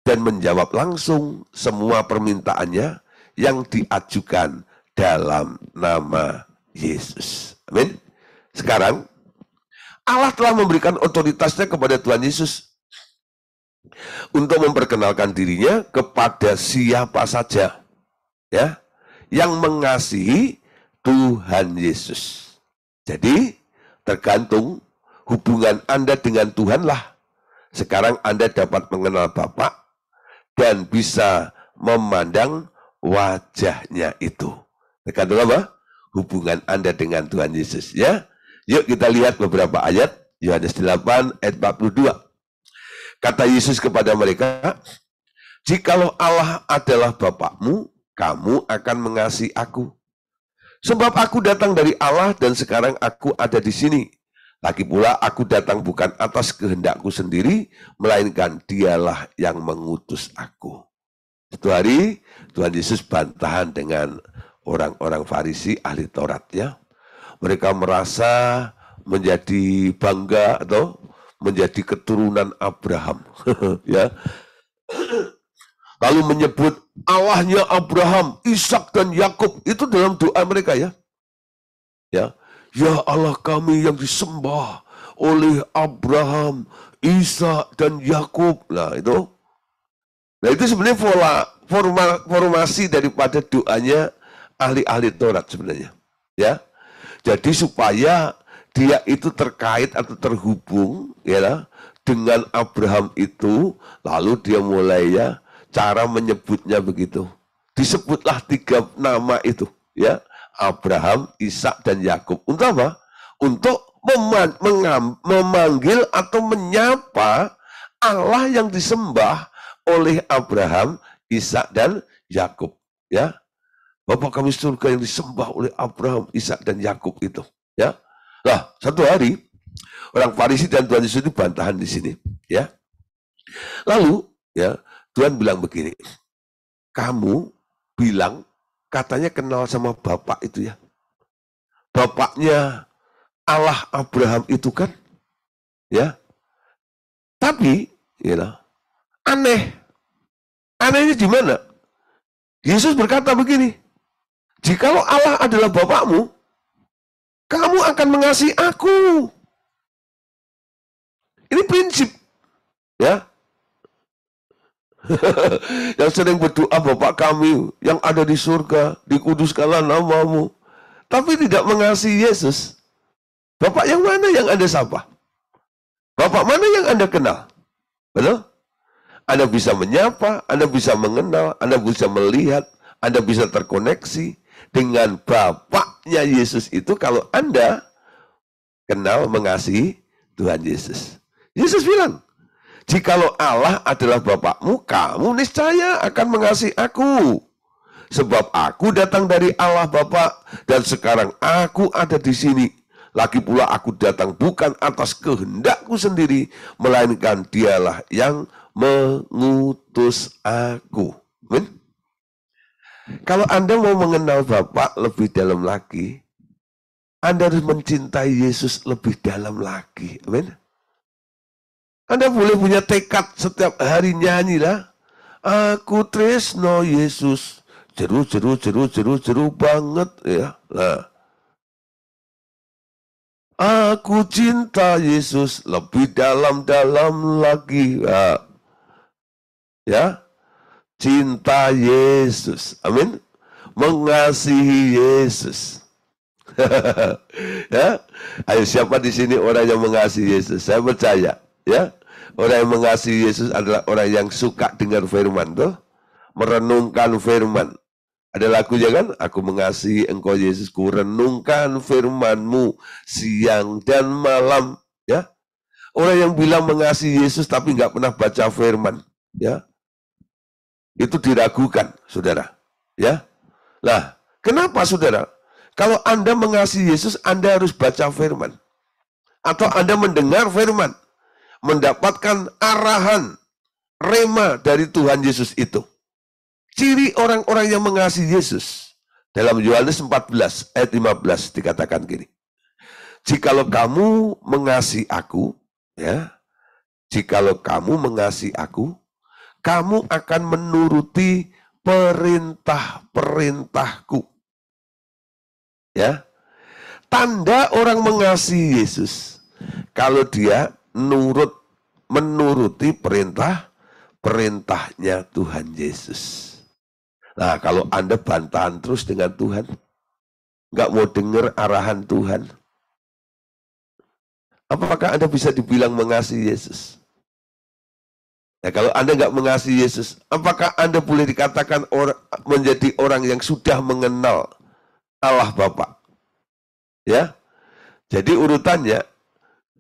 dan menjawab langsung semua permintaannya yang diajukan dalam nama Yesus. Amin. Sekarang Allah telah memberikan otoritasnya kepada Tuhan Yesus untuk memperkenalkan dirinya kepada siapa saja, ya, yang mengasihi Tuhan Yesus. Jadi tergantung hubungan Anda dengan Tuhanlah. Sekarang Anda dapat mengenal Bapa dan bisa memandang wajahnya itu. Tergantung apa? Hubungan Anda dengan Tuhan Yesus, ya. Yuk kita lihat beberapa ayat. Yohanes 8 ayat 42. Kata Yesus kepada mereka, "Jikalau Allah adalah Bapakmu, kamu akan mengasihi aku. Sebab aku datang dari Allah dan sekarang aku ada di sini. Lagi pula aku datang bukan atas kehendakku sendiri, melainkan dialah yang mengutus aku." Suatu hari Tuhan Yesus bantahan dengan orang-orang Farisi ahli Taurat, ya. Mereka merasa menjadi bangga atau menjadi keturunan Abraham, ya. Lalu menyebut Allahnya Abraham, Ishak dan Yakub itu dalam doa mereka, ya. Ya, ya Allah kami yang disembah oleh Abraham, Ishak dan Yakub. Nah itu sebenarnya formasi daripada doanya ahli-ahli Taurat sebenarnya, ya. Jadi supaya dia itu terkait atau terhubung, ya, dengan Abraham itu, lalu dia mulai, ya, cara menyebutnya begitu. Disebutlah 3 nama itu, ya, Abraham, Ishak dan Yakub. Untuk apa? Untuk memanggil atau menyapa Allah yang disembah oleh Abraham, Ishak dan Yakub, ya. Bapa kami surga yang disembah oleh Abraham, Ishak dan Yakub itu, ya. Nah, satu hari orang Farisi dan Tuhan Yesus itu bantahan di sini, ya. Lalu, ya, Tuhan bilang begini, kamu bilang katanya kenal sama Bapak itu, ya. Bapaknya Allah Abraham itu kan, ya. Tapi, ya, aneh. Anehnya di mana? Yesus berkata begini, jikalau Allah adalah Bapakmu, kamu akan mengasihi aku. Ini prinsip, ya. Yang sering berdoa, Bapa kami yang ada di surga, dikuduskanlah namamu, tapi tidak mengasihi Yesus. Bapak yang mana yang Anda sapa? Bapak mana yang Anda kenal? Betul? Anda bisa menyapa, Anda bisa mengenal, Anda bisa melihat, Anda bisa terkoneksi dengan Bapaknya Yesus itu kalau Anda kenal mengasihi Tuhan Yesus. Yesus bilang, jikalau Allah adalah Bapakmu, kamu niscaya akan mengasihi aku. Sebab aku datang dari Allah Bapa dan sekarang aku ada di sini. Lagi pula aku datang bukan atas kehendakku sendiri, melainkan dialah yang mengutus aku. Amin. Kalau Anda mau mengenal Bapa lebih dalam lagi, Anda harus mencintai Yesus lebih dalam lagi. Amin. Anda boleh punya tekad setiap hari nyanyilah, aku tresno Yesus, jeru banget, ya. Nah, Aku cinta Yesus lebih dalam-dalam lagi. Nah, ya, cinta Yesus. Amin. Mengasihi Yesus. Ya, ayo siapa di sini orang yang mengasihi Yesus? Saya percaya, ya, orang yang mengasihi Yesus adalah orang yang suka dengar firman, tuh, merenungkan firman. Ada lagunya kan? Aku mengasihi Engkau Yesus, ku renungkan firman-Mu siang dan malam. Ya, orang yang bilang mengasihi Yesus tapi nggak pernah baca firman, ya, itu diragukan, saudara. Ya, nah, kenapa, saudara? Kalau Anda mengasihi Yesus, Anda harus baca firman. Atau Anda mendengar firman. Mendapatkan arahan, rema dari Tuhan Yesus itu. Ciri orang-orang yang mengasihi Yesus. Dalam Yohanes 14 ayat 15 dikatakan gini. Jikalau kamu mengasihi aku, ya, jikalau kamu mengasihi aku, kamu akan menuruti perintah-perintahku. Ya, tanda orang mengasihi Yesus kalau dia menuruti perintahnya Tuhan Yesus. Nah, kalau Anda bantahan terus dengan Tuhan, nggak mau dengar arahan Tuhan, apakah Anda bisa dibilang mengasihi Yesus? Ya, kalau Anda nggak mengasihi Yesus, apakah Anda boleh dikatakan menjadi orang yang sudah mengenal Allah Bapa? Ya, jadi urutannya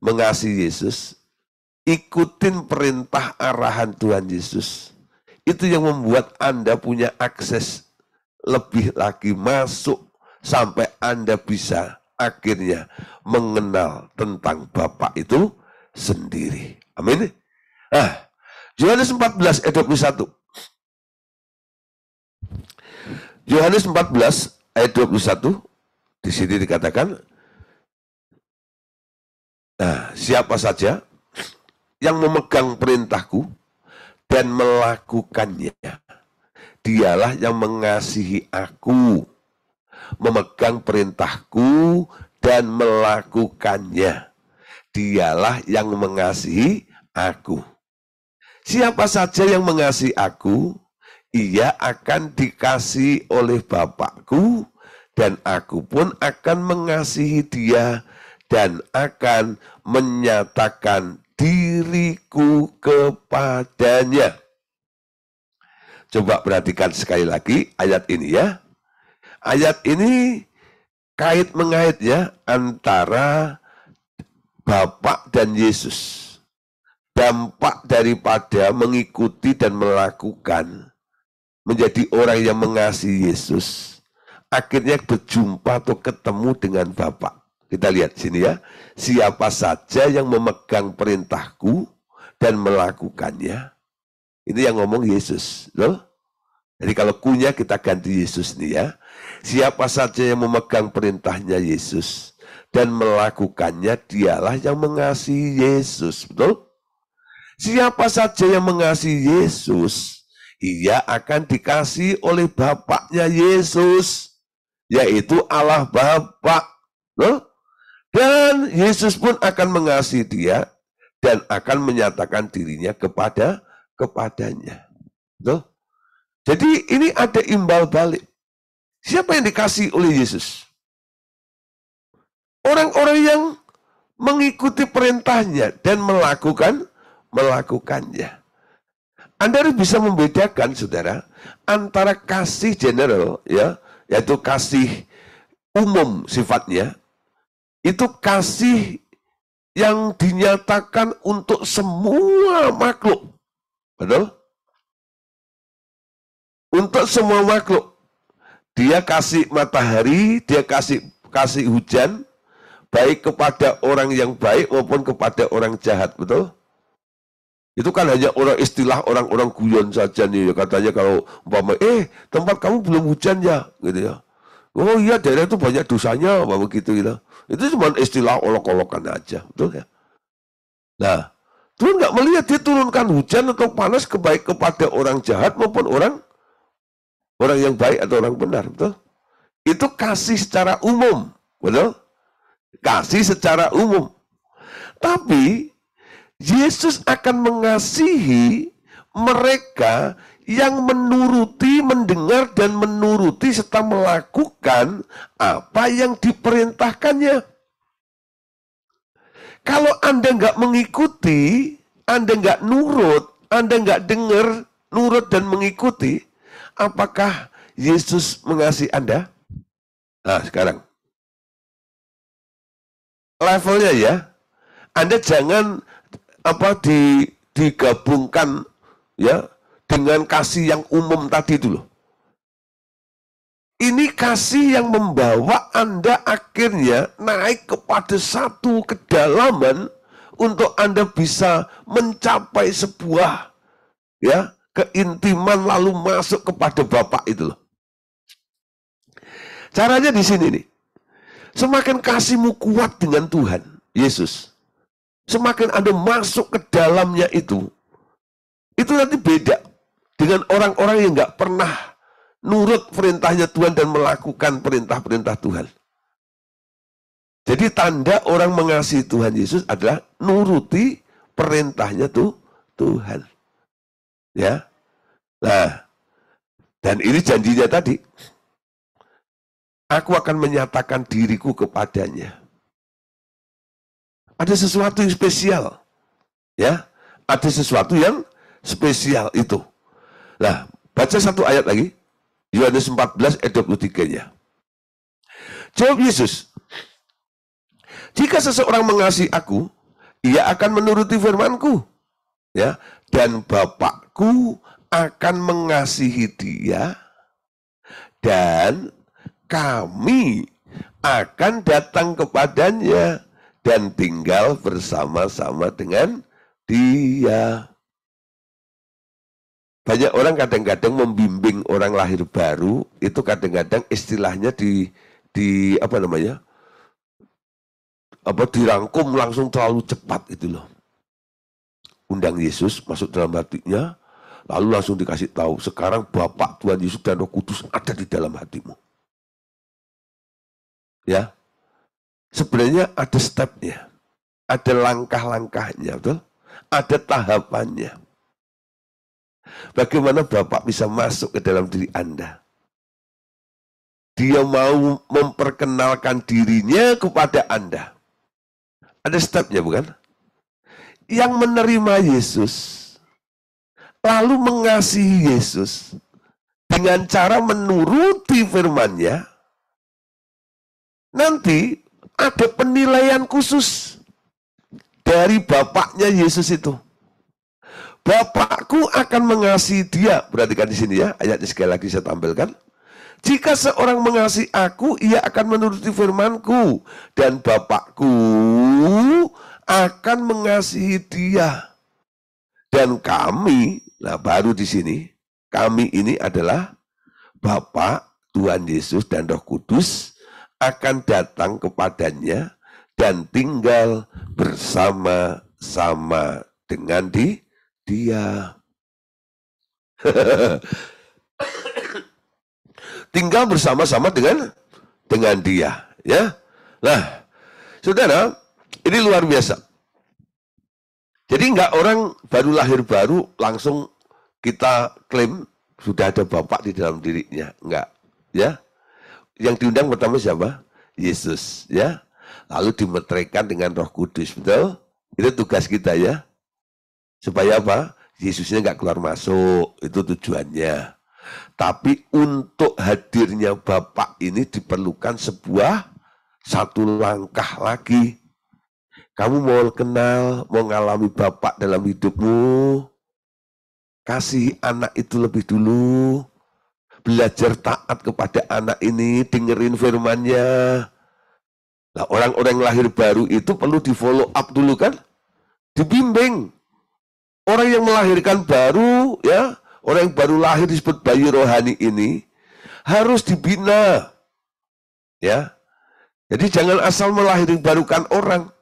mengasihi Yesus, ikutin perintah arahan Tuhan Yesus. Itu yang membuat Anda punya akses lebih lagi masuk sampai Anda bisa akhirnya mengenal tentang Bapa itu sendiri. Amin. Nah, Yohanes 14 ayat 21. Yohanes 14 ayat 21 di sini dikatakan, nah, siapa saja yang memegang perintahku dan melakukannya, dialah yang mengasihi aku. Memegang perintahku dan melakukannya, dialah yang mengasihi aku. Siapa saja yang mengasihi aku, ia akan dikasihi oleh Bapakku, dan aku pun akan mengasihi dia dan akan menyatakan diriku kepadanya. Coba perhatikan sekali lagi ayat ini, ya. Ayat ini kait-mengait, ya, antara Bapa dan Yesus. Dampak daripada mengikuti dan melakukan menjadi orang yang mengasihi Yesus, akhirnya berjumpa atau ketemu dengan Bapa. Kita lihat sini, ya. Siapa saja yang memegang perintahku dan melakukannya. Ini yang ngomong Yesus, loh. Jadi kalau kunya kita ganti Yesus nih, ya. Siapa saja yang memegang perintahnya Yesus dan melakukannya, dialah yang mengasihi Yesus, betul? Siapa saja yang mengasihi Yesus, ia akan dikasihi oleh Bapaknya Yesus, yaitu Allah Bapa. Loh? Dan Yesus pun akan mengasihi dia dan akan menyatakan dirinya kepadanya. Loh? Jadi ini ada imbal balik. Siapa yang dikasihi oleh Yesus? Orang-orang yang mengikuti perintahnya dan melakukannya. Anda harus bisa membedakan, saudara, antara kasih general, ya, yaitu kasih umum sifatnya, itu kasih yang dinyatakan untuk semua makhluk. Betul? Untuk semua makhluk. Dia kasih matahari, dia kasih hujan, baik kepada orang yang baik maupun kepada orang jahat, betul? Itu kan hanya istilah orang-orang guyon saja nih, katanya kalau umpama, tempat kamu belum hujan ya, gitu ya. Oh iya, daerah itu banyak dosanya, apa begitu gitu. Itu cuma istilah olok-olokan aja, betul ya? Nah, Tuhan nggak melihat dia turunkan hujan atau panas baik kepada orang jahat maupun orang yang baik atau orang benar, betul? Itu kasih secara umum, betul? Kasih secara umum. Tapi Yesus akan mengasihi mereka yang menuruti, mendengar dan menuruti serta melakukan apa yang diperintahkannya. Kalau Anda nggak mengikuti, Anda nggak nurut, Anda nggak dengar, nurut dan mengikuti, apakah Yesus mengasihi Anda? Nah, sekarang levelnya ya, Anda jangan digabungkan ya dengan kasih yang umum tadi itu loh. Ini kasih yang membawa Anda akhirnya naik kepada satu kedalaman untuk Anda bisa mencapai sebuah ya keintiman lalu masuk kepada Bapa itu loh. Caranya di sini nih. Semakin kasihmu kuat dengan Tuhan Yesus, semakin Anda masuk ke dalamnya itu nanti beda dengan orang-orang yang nggak pernah nurut perintahnya Tuhan dan melakukan perintah-perintah Tuhan. Jadi tanda orang mengasihi Tuhan Yesus adalah nuruti perintahnya Tuhan. Ya. Nah, dan ini janjinya tadi. Aku akan menyatakan diriku kepadanya. Ada sesuatu yang spesial. Ya, ada sesuatu yang spesial itu. Nah, baca satu ayat lagi. Yohanes 14 ayat 23-nya. Jawab Yesus, jika seseorang mengasihi aku, ia akan menuruti firman-Ku. Ya, dan Bapakku akan mengasihi dia, dan kami akan datang kepadanya dan tinggal bersama-sama dengan dia. Banyak orang kadang-kadang membimbing orang lahir baru, itu kadang-kadang istilahnya dirangkum langsung terlalu cepat itu loh. Undang Yesus masuk dalam hatinya, lalu langsung dikasih tahu, sekarang Bapak, Tuhan Yesus dan Roh Kudus ada di dalam hatimu. Ya, sebenarnya ada stepnya, ada langkah-langkahnya, betul? Ada tahapannya. Bagaimana Bapak bisa masuk ke dalam diri Anda? Dia mau memperkenalkan dirinya kepada Anda. Ada stepnya, bukan? Yang menerima Yesus, lalu mengasihi Yesus dengan cara menuruti firman-Nya, nanti ada penilaian khusus dari Bapaknya Yesus itu. Bapakku akan mengasihi dia. Perhatikan di sini ya, ayatnya sekali lagi saya tampilkan. Jika seorang mengasihi aku, ia akan menuruti firman-Ku, dan Bapakku akan mengasihi dia. Dan kami, nah baru di sini, kami ini adalah Bapa, Tuhan Yesus dan Roh Kudus akan datang kepadanya dan tinggal bersama-sama dengan dia. Tinggal bersama-sama dengan dia, ya. Nah, saudara, ini luar biasa. Jadi enggak orang baru lahir baru langsung kita klaim sudah ada Bapak di dalam dirinya, enggak, ya. Yang diundang pertama siapa? Yesus, ya. Lalu dimeteraikan dengan Roh Kudus, betul? Itu tugas kita ya. Supaya apa? Yesusnya enggak keluar masuk, itu tujuannya. Tapi untuk hadirnya Bapak ini diperlukan satu langkah lagi. Kamu mau kenal, mau ngalami Bapak dalam hidupmu, kasih anak itu lebih dulu. Belajar taat kepada anak ini, dengerin firman-Nya. Nah, orang-orang yang lahir baru itu perlu di follow up dulu kan? Dibimbing. Orang yang melahirkan baru, ya, orang yang baru lahir disebut bayi rohani ini harus dibina. Ya. Jadi jangan asal melahirkan orang.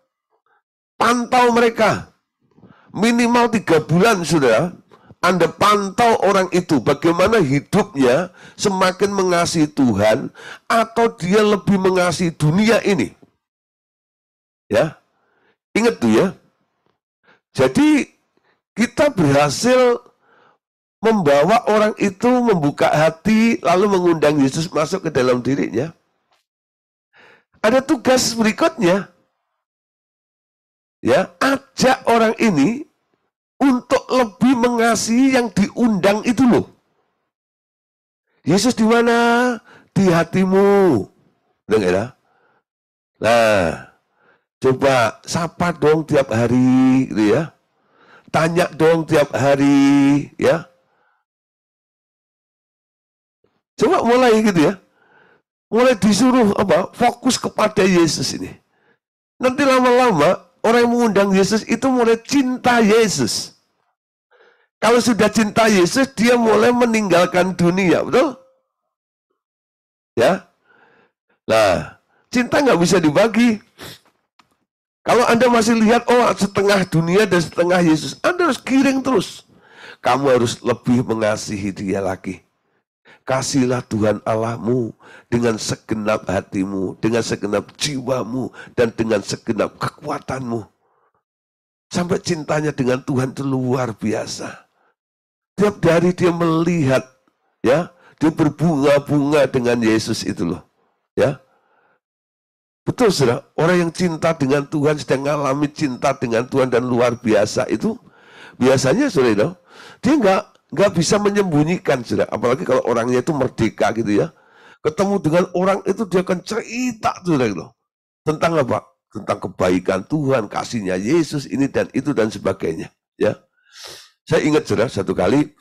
Pantau mereka. Minimal 3 bulan sudah. Anda pantau orang itu bagaimana hidupnya semakin mengasihi Tuhan atau dia lebih mengasihi dunia ini. Ya, ingat tuh ya. Jadi kita berhasil membawa orang itu membuka hati lalu mengundang Yesus masuk ke dalam dirinya. Ada tugas berikutnya. Ya, ajak orang ini untuk lebih mengasihi yang diundang itu loh. Yesus di mana? Di hatimu. Dengar ya? Nah, coba sapa dong tiap hari gitu ya. Tanya dong tiap hari ya. Coba mulai gitu ya. Mulai disuruh apa? Fokus kepada Yesus ini. Nanti lama-lama orang yang mengundang Yesus itu mulai cinta Yesus. Kalau sudah cinta Yesus, dia mulai meninggalkan dunia, betul? Ya. Nah, cinta nggak bisa dibagi. Kalau Anda masih lihat, oh setengah dunia dan setengah Yesus, Anda harus giring terus. Kamu harus lebih mengasihi dia lagi. Kasihlah Tuhan Allahmu dengan segenap hatimu, dengan segenap jiwamu, dan dengan segenap kekuatanmu. Sampai cintanya dengan Tuhan itu luar biasa. Tiap hari dia melihat, ya, dia berbunga-bunga dengan Yesus itu loh, ya. Betul, saudara. Orang yang cinta dengan Tuhan, sedang mengalami cinta dengan Tuhan dan luar biasa itu, biasanya, saudara, dia nggak bisa menyembunyikan, saudara. Apalagi kalau orangnya itu merdeka gitu ya. Ketemu dengan orang itu dia akan cerita, saudara, gitu. Tentang apa? Tentang kebaikan Tuhan, kasihnya Yesus ini dan itu dan sebagainya. Ya, saya ingat, saudara, satu kali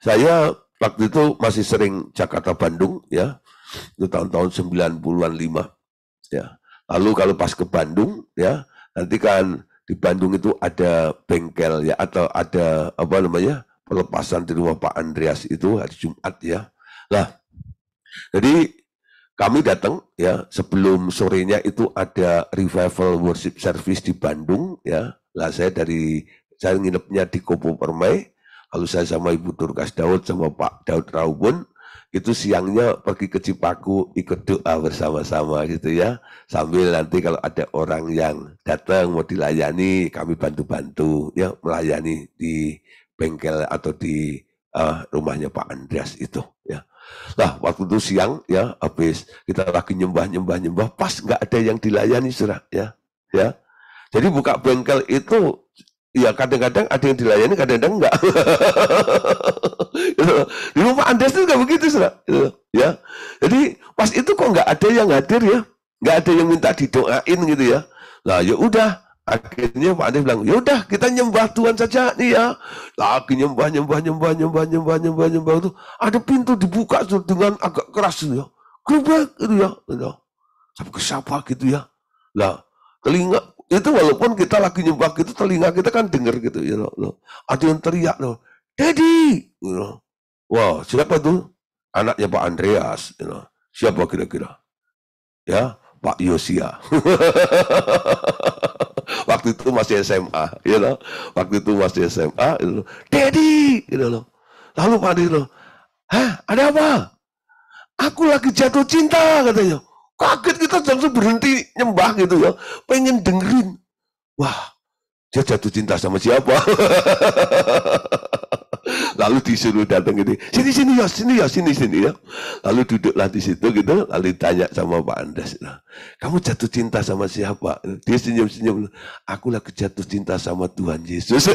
saya waktu itu masih sering Jakarta Bandung, ya, itu tahun-tahun 90-an 5. Ya. Lalu kalau pas ke Bandung, ya, nanti kan di Bandung itu ada bengkel ya atau ada apa namanya pelepasan di rumah Pak Andreas itu hari Jumat ya. Nah, jadi kami datang ya sebelum sorenya itu ada revival worship service di Bandung ya. Lah saya nginepnya di Kopo Permai, lalu saya sama Ibu Turkas Daud sama Pak Daud Raubun itu siangnya pergi ke Cipaku ikut doa bersama-sama gitu ya, sambil nanti kalau ada orang yang datang mau dilayani kami bantu-bantu ya melayani di bengkel atau di rumahnya Pak Andreas itu ya. Nah waktu itu siang ya habis kita lagi nyembah pas nggak ada yang dilayani saudara ya. Jadi buka bengkel itu ya kadang-kadang ada yang dilayani, kadang-kadang enggak. Di rumah Andreas itu enggak begitu, saudara. Ya. Jadi pas itu kok enggak ada yang hadir ya, enggak ada yang minta didoain gitu ya. Nah ya udah, akhirnya Pak Andreas bilang, ya udah kita nyembah Tuhan saja nih ya. Lagi nyembah itu ada pintu dibuka dengan agak keras gitu ya. Gerubak gitu ya. Sampai ke siapa gitu ya. Lah, telinga itu walaupun kita lagi nyembah gitu, telinga kita kan dengar gitu ya loh. Ada yang teriak loh, Daddy, you know. Wah, siapa tuh? Anaknya Pak Andreas, you know. Siapa kira-kira? Ya, Pak Yosia. Waktu itu masih SMA, you know. Waktu itu masih SMA, you know. Daddy, gitu loh. Lalu Pak Andreas loh, hah, ada apa? Aku lagi jatuh cinta katanya. Kaget kita langsung berhenti nyembah gitu ya. Pengen dengerin. Wah, dia jatuh cinta sama siapa? Lalu disuruh datang ini. Sini ya. Lalu duduklah di situ gitu. Lalu tanya sama Pak Andes. Kamu jatuh cinta sama siapa? Dia senyum-senyum. Aku lagi jatuh cinta sama Tuhan Yesus.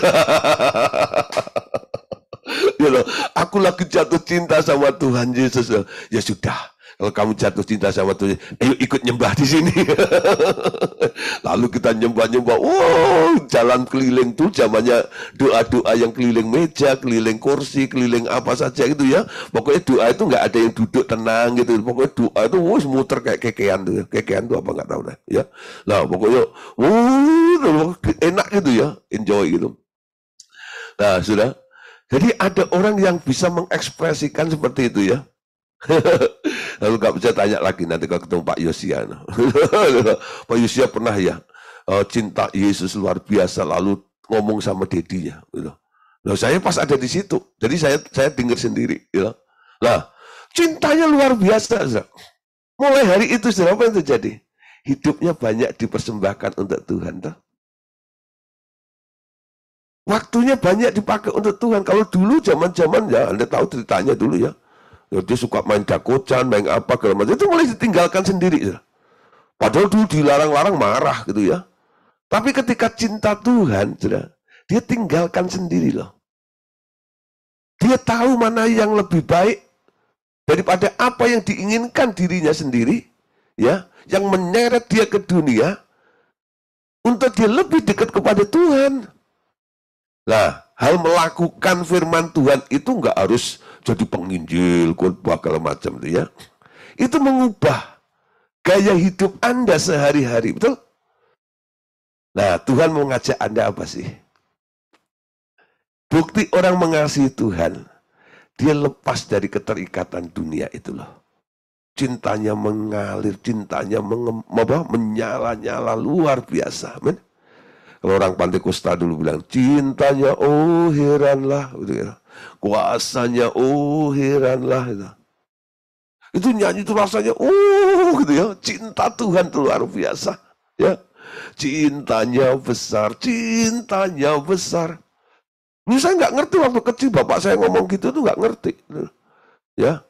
Ya loh, aku lagi jatuh cinta sama Tuhan Yesus. Ya sudah. Kalau kamu jatuh cinta sama Tuhan, ayo ikut nyembah di sini. Lalu kita nyembah. Wow, jalan keliling tuh zamannya doa-doa yang keliling meja, keliling kursi, keliling apa saja gitu ya. Pokoknya doa itu nggak ada yang duduk tenang gitu. Pokoknya doa itu muter kayak kekean tuh. Kekean tuh apa nggak tahu dah ya. Nah pokoknya enak gitu ya, enjoy gitu. Nah sudah. Jadi ada orang yang bisa mengekspresikan seperti itu ya. Lalu gak bisa tanya lagi nanti kalau ketemu Pak Yosia. Pak Yosia pernah ya cinta Yesus luar biasa lalu ngomong sama dedinya. Nah saya pas ada di situ, jadi saya dengar sendiri. Nah cintanya luar biasa. Mulai hari itu apa yang terjadi? hidupnya banyak dipersembahkan untuk Tuhan. Toh? Waktunya banyak dipakai untuk Tuhan. Kalau dulu zaman-zaman ya, Anda tahu ceritanya dulu ya. Ya dia suka main dakocan, main apa, segala macam. Itu mulai ditinggalkan sendiri. Ya. Padahal dulu dilarang-larang marah gitu ya. Tapi ketika cinta Tuhan, dia tinggalkan sendiri loh. Dia tahu mana yang lebih baik daripada apa yang diinginkan dirinya sendiri, ya, yang menyeret dia ke dunia untuk dia lebih dekat kepada Tuhan. Nah, hal melakukan firman Tuhan itu nggak harus jadi penginjil, khotbah segala macam itu ya. Itu mengubah gaya hidup Anda sehari-hari, betul? Nah, Tuhan mau ngajak Anda apa sih? Bukti orang mengasihi Tuhan, dia lepas dari keterikatan dunia itu loh. Cintanya mengalir, cintanya menyala-nyala luar biasa. Men? Kalau orang Pantekosta dulu bilang, cintanya oh heranlah. Kuasanya oh heranlah. Itu nyanyi itu rasanya gitu ya. Cinta Tuhan itu luar biasa. Ya. Cintanya besar, cintanya besar. Ini saya nggak ngerti waktu kecil bapak saya ngomong gitu tuh nggak ngerti. Ya.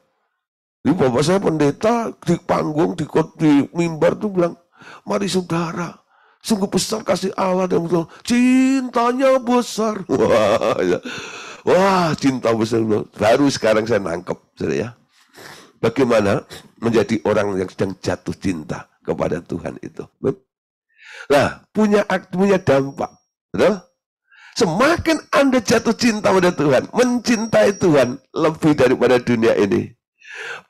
Jadi bapak saya pendeta di panggung, di mimbar tuh bilang, mari saudara, sungguh besar kasih Allah dan betul, cintanya besar. Wah, ya. Wah, cinta besar. Baru sekarang saya nangkep, ya. Bagaimana menjadi orang yang sedang jatuh cinta kepada Tuhan itu. Nah, punya dampak. Betul? Semakin Anda jatuh cinta pada Tuhan, mencintai Tuhan lebih daripada dunia ini,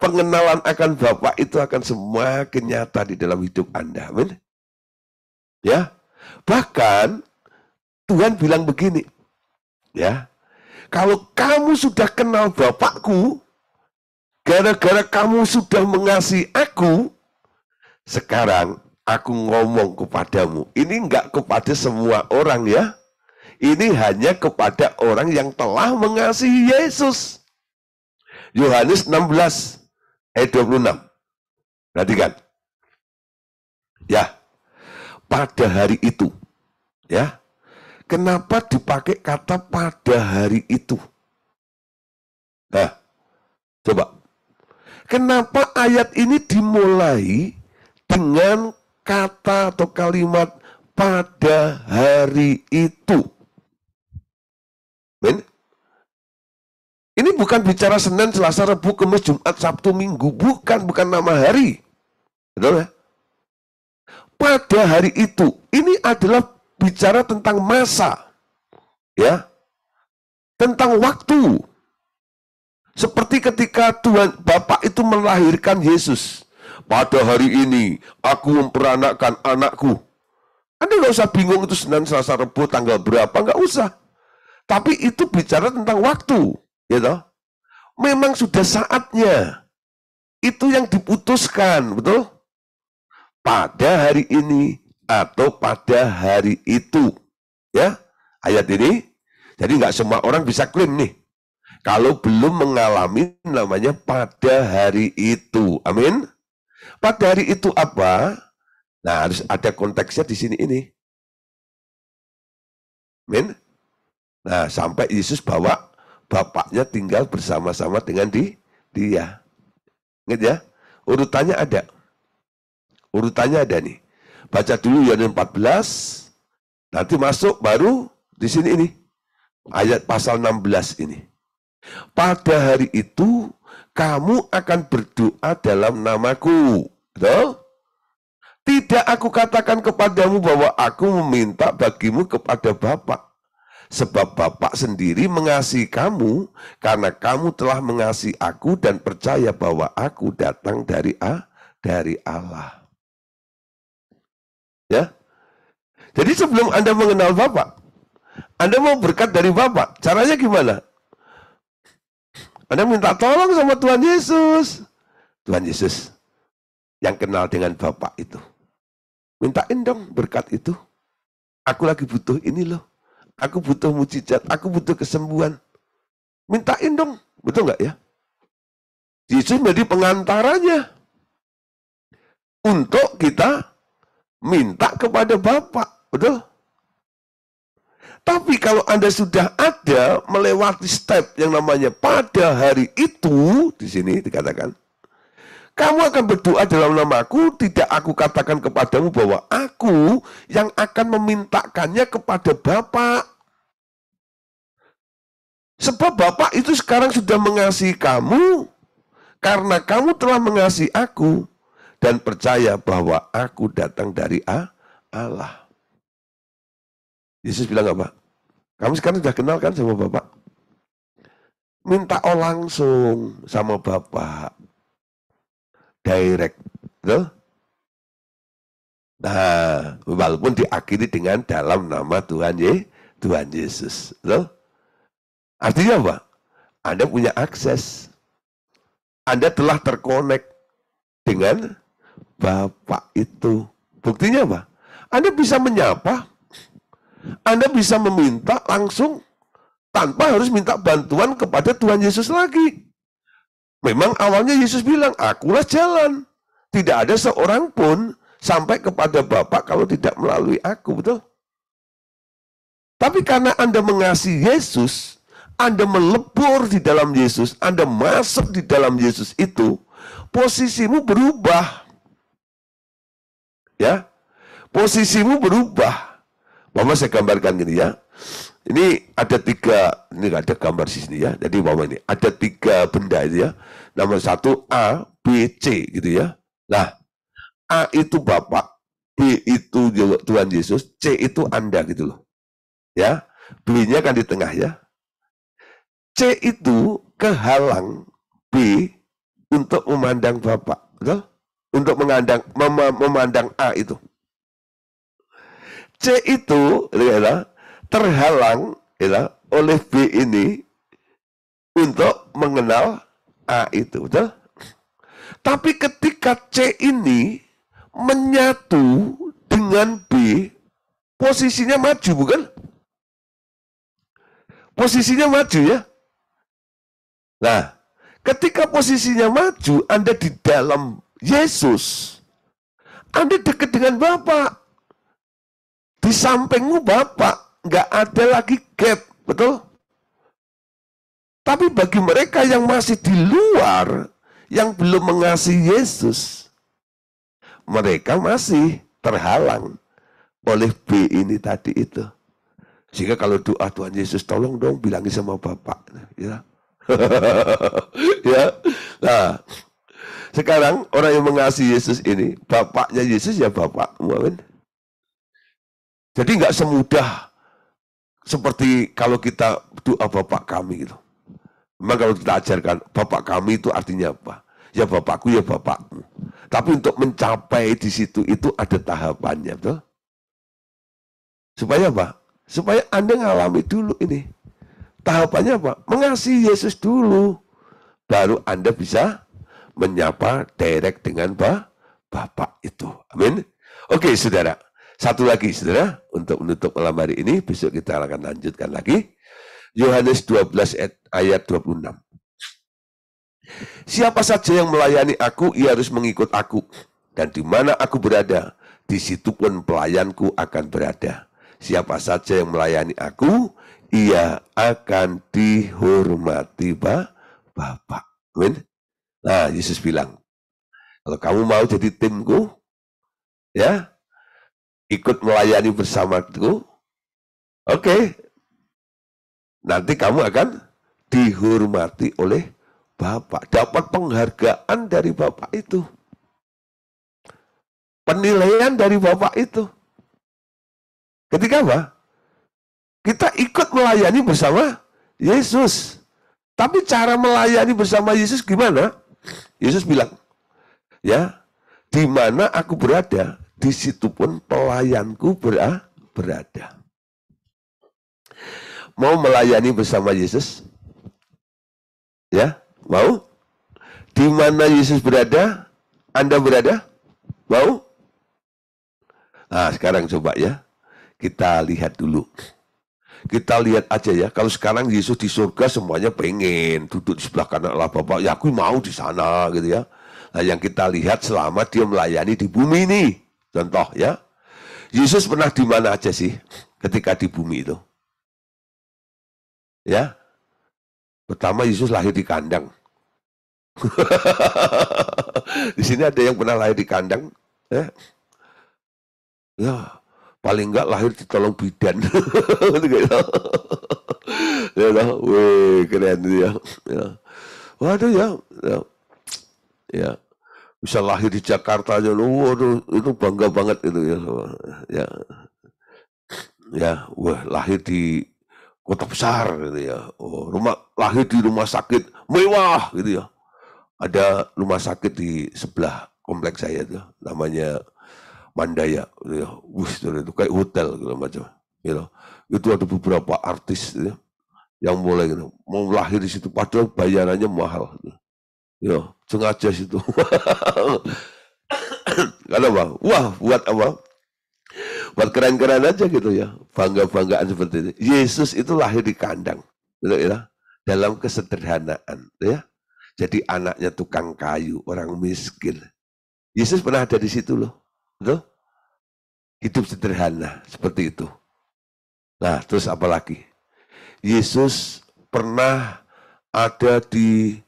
pengenalan akan Bapa itu akan semakin nyata di dalam hidup Anda. Amin. Ya. Bahkan Tuhan bilang begini. Ya. Kalau kamu sudah kenal Bapakku, gara-gara kamu sudah mengasihi aku, sekarang aku ngomong kepadamu. Ini enggak kepada semua orang ya. Ini hanya kepada orang yang telah mengasihi Yesus. Yohanes 16 ayat 26. Perhatikan. Ya. Pada hari itu. Ya. Kenapa dipakai kata pada hari itu? Nah, coba. Kenapa ayat ini dimulai dengan kata atau kalimat pada hari itu? Men? Ini bukan bicara Senin, Selasa, Rabu, Kamis, Jumat, Sabtu, Minggu. Bukan nama hari. Betul ya? Pada hari itu. Ini adalah bicara tentang masa. Ya. Tentang waktu. Seperti ketika Tuhan Bapak itu melahirkan Yesus. Pada hari ini, aku memperanakkan anakku. Anda nggak usah bingung itu Senin, Selasa, Rabu, tanggal berapa. Nggak usah. Tapi itu bicara tentang waktu. Gitu. Memang sudah saatnya. Itu yang diputuskan, betul? Pada hari ini atau pada hari itu. Ya, ayat ini. Jadi nggak semua orang bisa klaim nih. Kalau belum mengalami namanya pada hari itu. Amin. Pada hari itu apa? Nah, harus ada konteksnya di sini ini. Amin. Nah, sampai Yesus bawa bapaknya tinggal bersama-sama dengan dia. Ingat ya? Urutannya ada. Urutannya ada nih. Baca dulu Yohanes 14. Nanti masuk baru di sini ini. Ayat pasal 16 ini. Pada hari itu kamu akan berdoa dalam namaku. Betul? Tidak aku katakan kepadamu bahwa aku meminta bagimu kepada Bapa. Sebab Bapa sendiri mengasihi kamu karena kamu telah mengasihi aku dan percaya bahwa aku datang dari Allah. Ya. Jadi sebelum Anda mengenal Bapa, Anda mau berkat dari Bapa. Caranya gimana? Anda minta tolong sama Tuhan Yesus. Tuhan Yesus yang kenal dengan Bapa itu. Mintain dong berkat itu. Aku lagi butuh ini loh. Aku butuh mujizat, aku butuh kesembuhan. Mintain dong, betul nggak ya? Yesus menjadi pengantaranya untuk kita minta kepada Bapa, betul? Tapi kalau Anda sudah ada melewati step yang namanya pada hari itu, di sini dikatakan, kamu akan berdoa dalam namaku, tidak aku katakan kepadamu bahwa aku yang akan memintakannya kepada Bapa. Sebab Bapa itu sekarang sudah mengasihi kamu, karena kamu telah mengasihi aku, dan percaya bahwa aku datang dari Allah. Yesus bilang apa? Kamu sekarang sudah kenal kan sama Bapak? Minta langsung sama Bapak. Direct. Betul? Nah, walaupun diakhiri dengan dalam nama Tuhan Yesus. Betul? Artinya apa? Anda punya akses. Anda telah terkonek dengan Bapak itu. Buktinya apa? Anda bisa menyapa, Anda bisa meminta langsung tanpa harus minta bantuan kepada Tuhan Yesus lagi. Memang awalnya Yesus bilang, akulah jalan. Tidak ada seorang pun sampai kepada Bapa kalau tidak melalui aku, betul? Tapi karena Anda mengasihi Yesus, Anda melebur di dalam Yesus, Anda masuk di dalam Yesus itu, posisimu berubah. Ya, posisimu berubah. Mama saya gambarkan gini ya. Ini ada tiga, ini ada gambar di sini ya. Jadi mama ini ada tiga benda itu ya. Nomor satu A, B, C gitu ya. Nah, A itu Bapak, B itu Tuhan Yesus, C itu Anda gitu loh. Ya, B-nya kan di tengah ya. C itu kehalang B untuk memandang Bapak, betul? Untuk memandang A itu. C itu ya, terhalang ya, oleh B ini untuk mengenal A itu, betul? Tapi ketika C ini menyatu dengan B, posisinya maju, bukan? Posisinya maju ya. Nah, ketika posisinya maju, Anda di dalam Yesus, Anda dekat dengan Bapa. Di sampingmu Bapak, nggak ada lagi gap, betul? Tapi bagi mereka yang masih di luar, yang belum mengasihi Yesus, mereka masih terhalang oleh B ini tadi itu. Sehingga kalau doa Tuhan Yesus, tolong dong bilangin sama Bapak. Ya. Ya. Nah, sekarang orang yang mengasihi Yesus ini, Bapaknya Yesus ya Bapakmu, amin. Jadi nggak semudah seperti kalau kita doa Bapak kami gitu. Memang kalau kita ajarkan Bapak kami itu artinya apa? Ya Bapakku ya Bapakmu. Tapi untuk mencapai di situ itu ada tahapannya, betul? Supaya apa? Supaya Anda ngalami dulu ini. Tahapannya apa? Mengasihi Yesus dulu. Baru Anda bisa menyapa direct dengan Bapak itu. Amin. Oke, saudara. Satu lagi, saudara, untuk menutup malam hari ini, besok kita akan lanjutkan lagi. Yohanes 12 ayat 26. Siapa saja yang melayani aku, ia harus mengikut aku. Dan di mana aku berada, di situ pun pelayanku akan berada. Siapa saja yang melayani aku, ia akan dihormati Bapa. Amin. Nah, Yesus bilang, kalau kamu mau jadi timku, ya, ikut melayani bersamaku, oke, nanti kamu akan dihormati oleh Bapak. Dapat penghargaan dari Bapak itu. Penilaian dari Bapak itu. Ketika apa? Kita ikut melayani bersama Yesus. Tapi cara melayani bersama Yesus gimana? Yesus bilang, ya, di mana aku berada, di situ pun pelayanku berada. Mau melayani bersama Yesus? Ya, mau? Di mana Yesus berada, Anda berada? Mau? Nah, sekarang coba ya, kita lihat dulu. Kita lihat aja ya, kalau sekarang Yesus di surga semuanya pengen duduk di sebelah kanan Allah Bapa, ya aku mau di sana gitu ya. Nah, yang kita lihat selama dia melayani di bumi ini, contoh ya, Yesus pernah di mana aja sih ketika di bumi itu? Ya, pertama Yesus lahir di kandang. Di sini ada yang pernah lahir di kandang? Ya, ya paling enggak lahir di tolong bidan. Ya, wih keren ya. Ya. Waduh ya, ya, ya. Bisa lahir di Jakarta aja, waduh itu bangga banget itu ya, ya, ya, wah lahir di kota besar gitu ya, oh, lahir di rumah sakit mewah gitu ya, ada rumah sakit di sebelah kompleks saya tuh, namanya Mandaya, gitu ya, itu kayak hotel gitu macam, gitu. Itu ada beberapa artis gitu ya, yang mulai gitu, mau lahir di situ, padahal bayarannya mahal, gitu. Ya, sengaja situ. Kenapa? Wah, buat apa? Buat keren-keren aja gitu ya, bangga-banggaan seperti itu. Yesus itu lahir di kandang, gitu ya, dalam kesederhanaan, gitu ya. Jadi anaknya tukang kayu, orang miskin. Yesus pernah ada di situ loh, betul? Hidup sederhana seperti itu. Nah, terus apa lagi? Yesus pernah ada di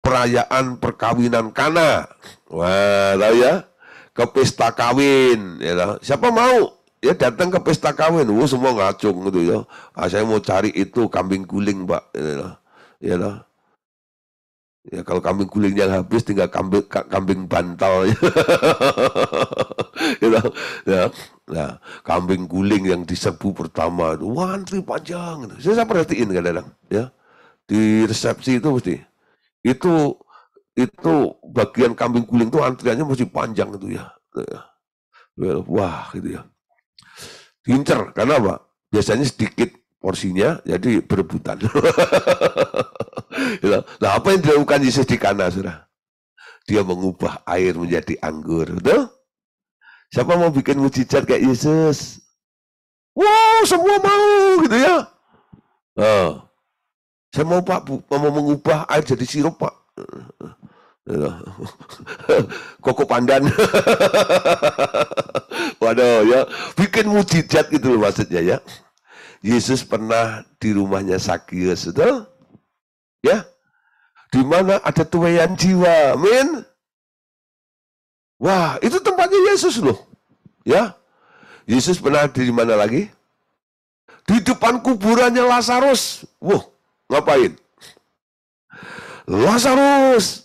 perayaan perkawinan Kana. Wah, tahu ya? Ke pesta kawin, ya. Siapa mau? Ya datang ke pesta kawin, semua ngacung gitu ya. Saya mau cari itu kambing guling, Pak. Ya lah. Ya kalau kambing gulingnya habis, tinggal kambing bantal. Ya, ya. Nah, kambing guling yang diserbu pertama itu, wah antri panjang. Saya perhatiin kadang-kadang, ya. Di resepsi itu mesti. Itu bagian kambing guling itu antriannya masih panjang itu ya. Wah gitu ya. Hincer, karena apa? Biasanya sedikit porsinya, jadi berebutan. Nah, apa yang dilakukan Yesus di Kana, saudara? Dia mengubah air menjadi anggur, betul? Siapa mau bikin mujizat kayak Yesus? Wow, semua mau gitu ya. Saya mau Pak, mau mengubah air jadi sirup Pak. Koko pandan. Waduh ya, bikin mujizat gitu loh maksudnya ya. Yesus pernah di rumahnya Sakius, betul? Ya, di mana ada tuayan jiwa, amin. Wah, itu tempatnya Yesus loh, ya. Yesus pernah di mana lagi? Di depan kuburannya Lazarus. Wah, ngapain? Lazarus,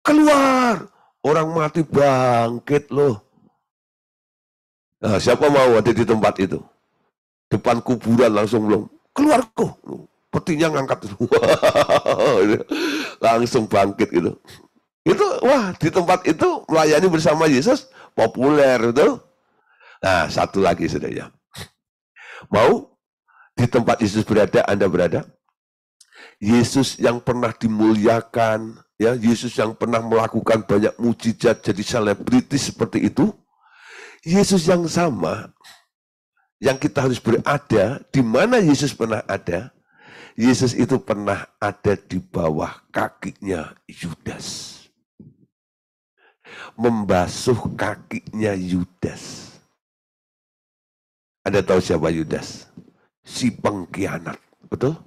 keluar. Orang mati bangkit loh. Nah, siapa mau ada di tempat itu? Depan kuburan langsung belum. Keluar kok. Petinya ngangkat. Langsung bangkit gitu. Itu, wah di tempat itu melayani bersama Yesus populer itu. Nah, satu lagi sudah ya. Mau di tempat Yesus berada, Anda berada? Yesus yang pernah dimuliakan, ya, Yesus yang pernah melakukan banyak mujizat jadi selebritis seperti itu, Yesus yang sama yang kita harus berada di mana Yesus pernah ada. Yesus itu pernah ada di bawah kakinya Yudas, membasuh kakinya Yudas. Anda tahu siapa Yudas? Si pengkhianat, betul?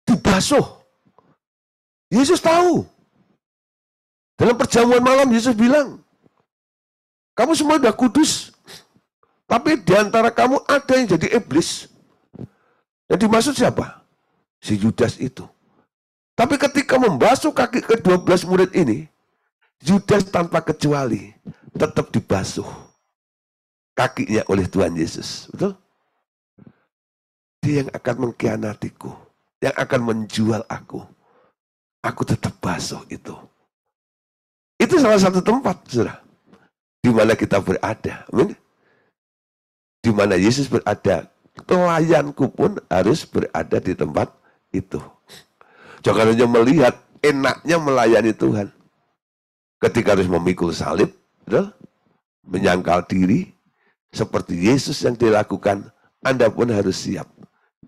Dibasuh. Yesus tahu. Dalam perjamuan malam Yesus bilang, kamu semua sudah kudus, tapi di antara kamu ada yang jadi iblis. Yang dimaksud siapa? Si Yudas itu. Tapi ketika membasuh kaki ke-12 murid ini, Yudas tanpa kecuali tetap dibasuh kakinya oleh Tuhan Yesus. Betul? Dia yang akan mengkhianatiku, yang akan menjual aku. Aku tetap basuh itu. Itu salah satu tempat, saudara, di mana kita berada. Amin. Di mana Yesus berada, pelayanku pun harus berada di tempat itu. Jangan hanya melihat enaknya melayani Tuhan. Ketika harus memikul salib, betul? Menyangkal diri, seperti Yesus yang dilakukan, Anda pun harus siap.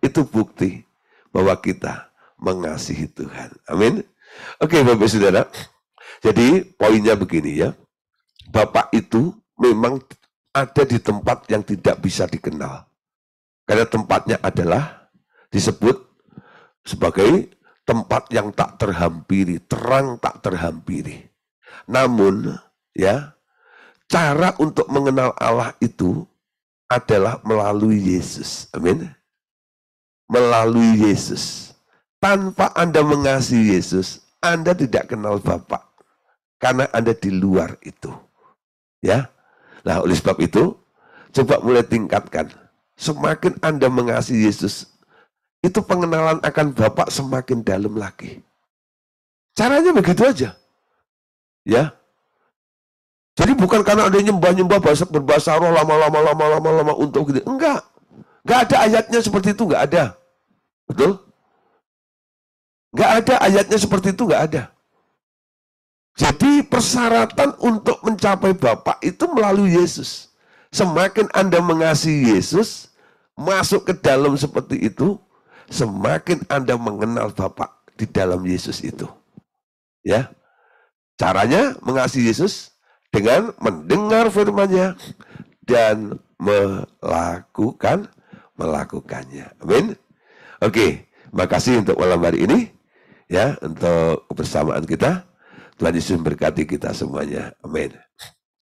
Itu bukti bahwa kita mengasihi Tuhan. Amin. Oke, Bapak Saudara. Jadi poinnya begini ya, Bapa itu memang ada di tempat yang tidak bisa dikenal. Karena tempatnya adalah disebut sebagai tempat yang tak terhampiri, terang tak terhampiri. Namun ya, cara untuk mengenal Allah itu adalah melalui Yesus. Amin. Melalui Yesus. Tanpa Anda mengasihi Yesus, Anda tidak kenal Bapa. Karena Anda di luar itu. Ya. Nah, oleh sebab itu, coba mulai tingkatkan. Semakin Anda mengasihi Yesus, itu pengenalan akan Bapa semakin dalam lagi. Caranya begitu aja. Ya. Jadi bukan karena ada nyembah-nyembah berbahasa roh lama-lama untuk gitu. Enggak. Enggak ada ayatnya seperti itu, enggak ada. Betul? Enggak ada ayatnya seperti itu, enggak ada. Jadi persyaratan untuk mencapai Bapa itu melalui Yesus. Semakin Anda mengasihi Yesus, masuk ke dalam seperti itu, semakin Anda mengenal Bapa di dalam Yesus itu. Ya. Caranya mengasihi Yesus dengan mendengar firman-Nya dan melakukannya. Amin. Oke, makasih untuk malam hari ini ya, untuk kebersamaan kita. Tuhan Yesus memberkati kita semuanya. Amin.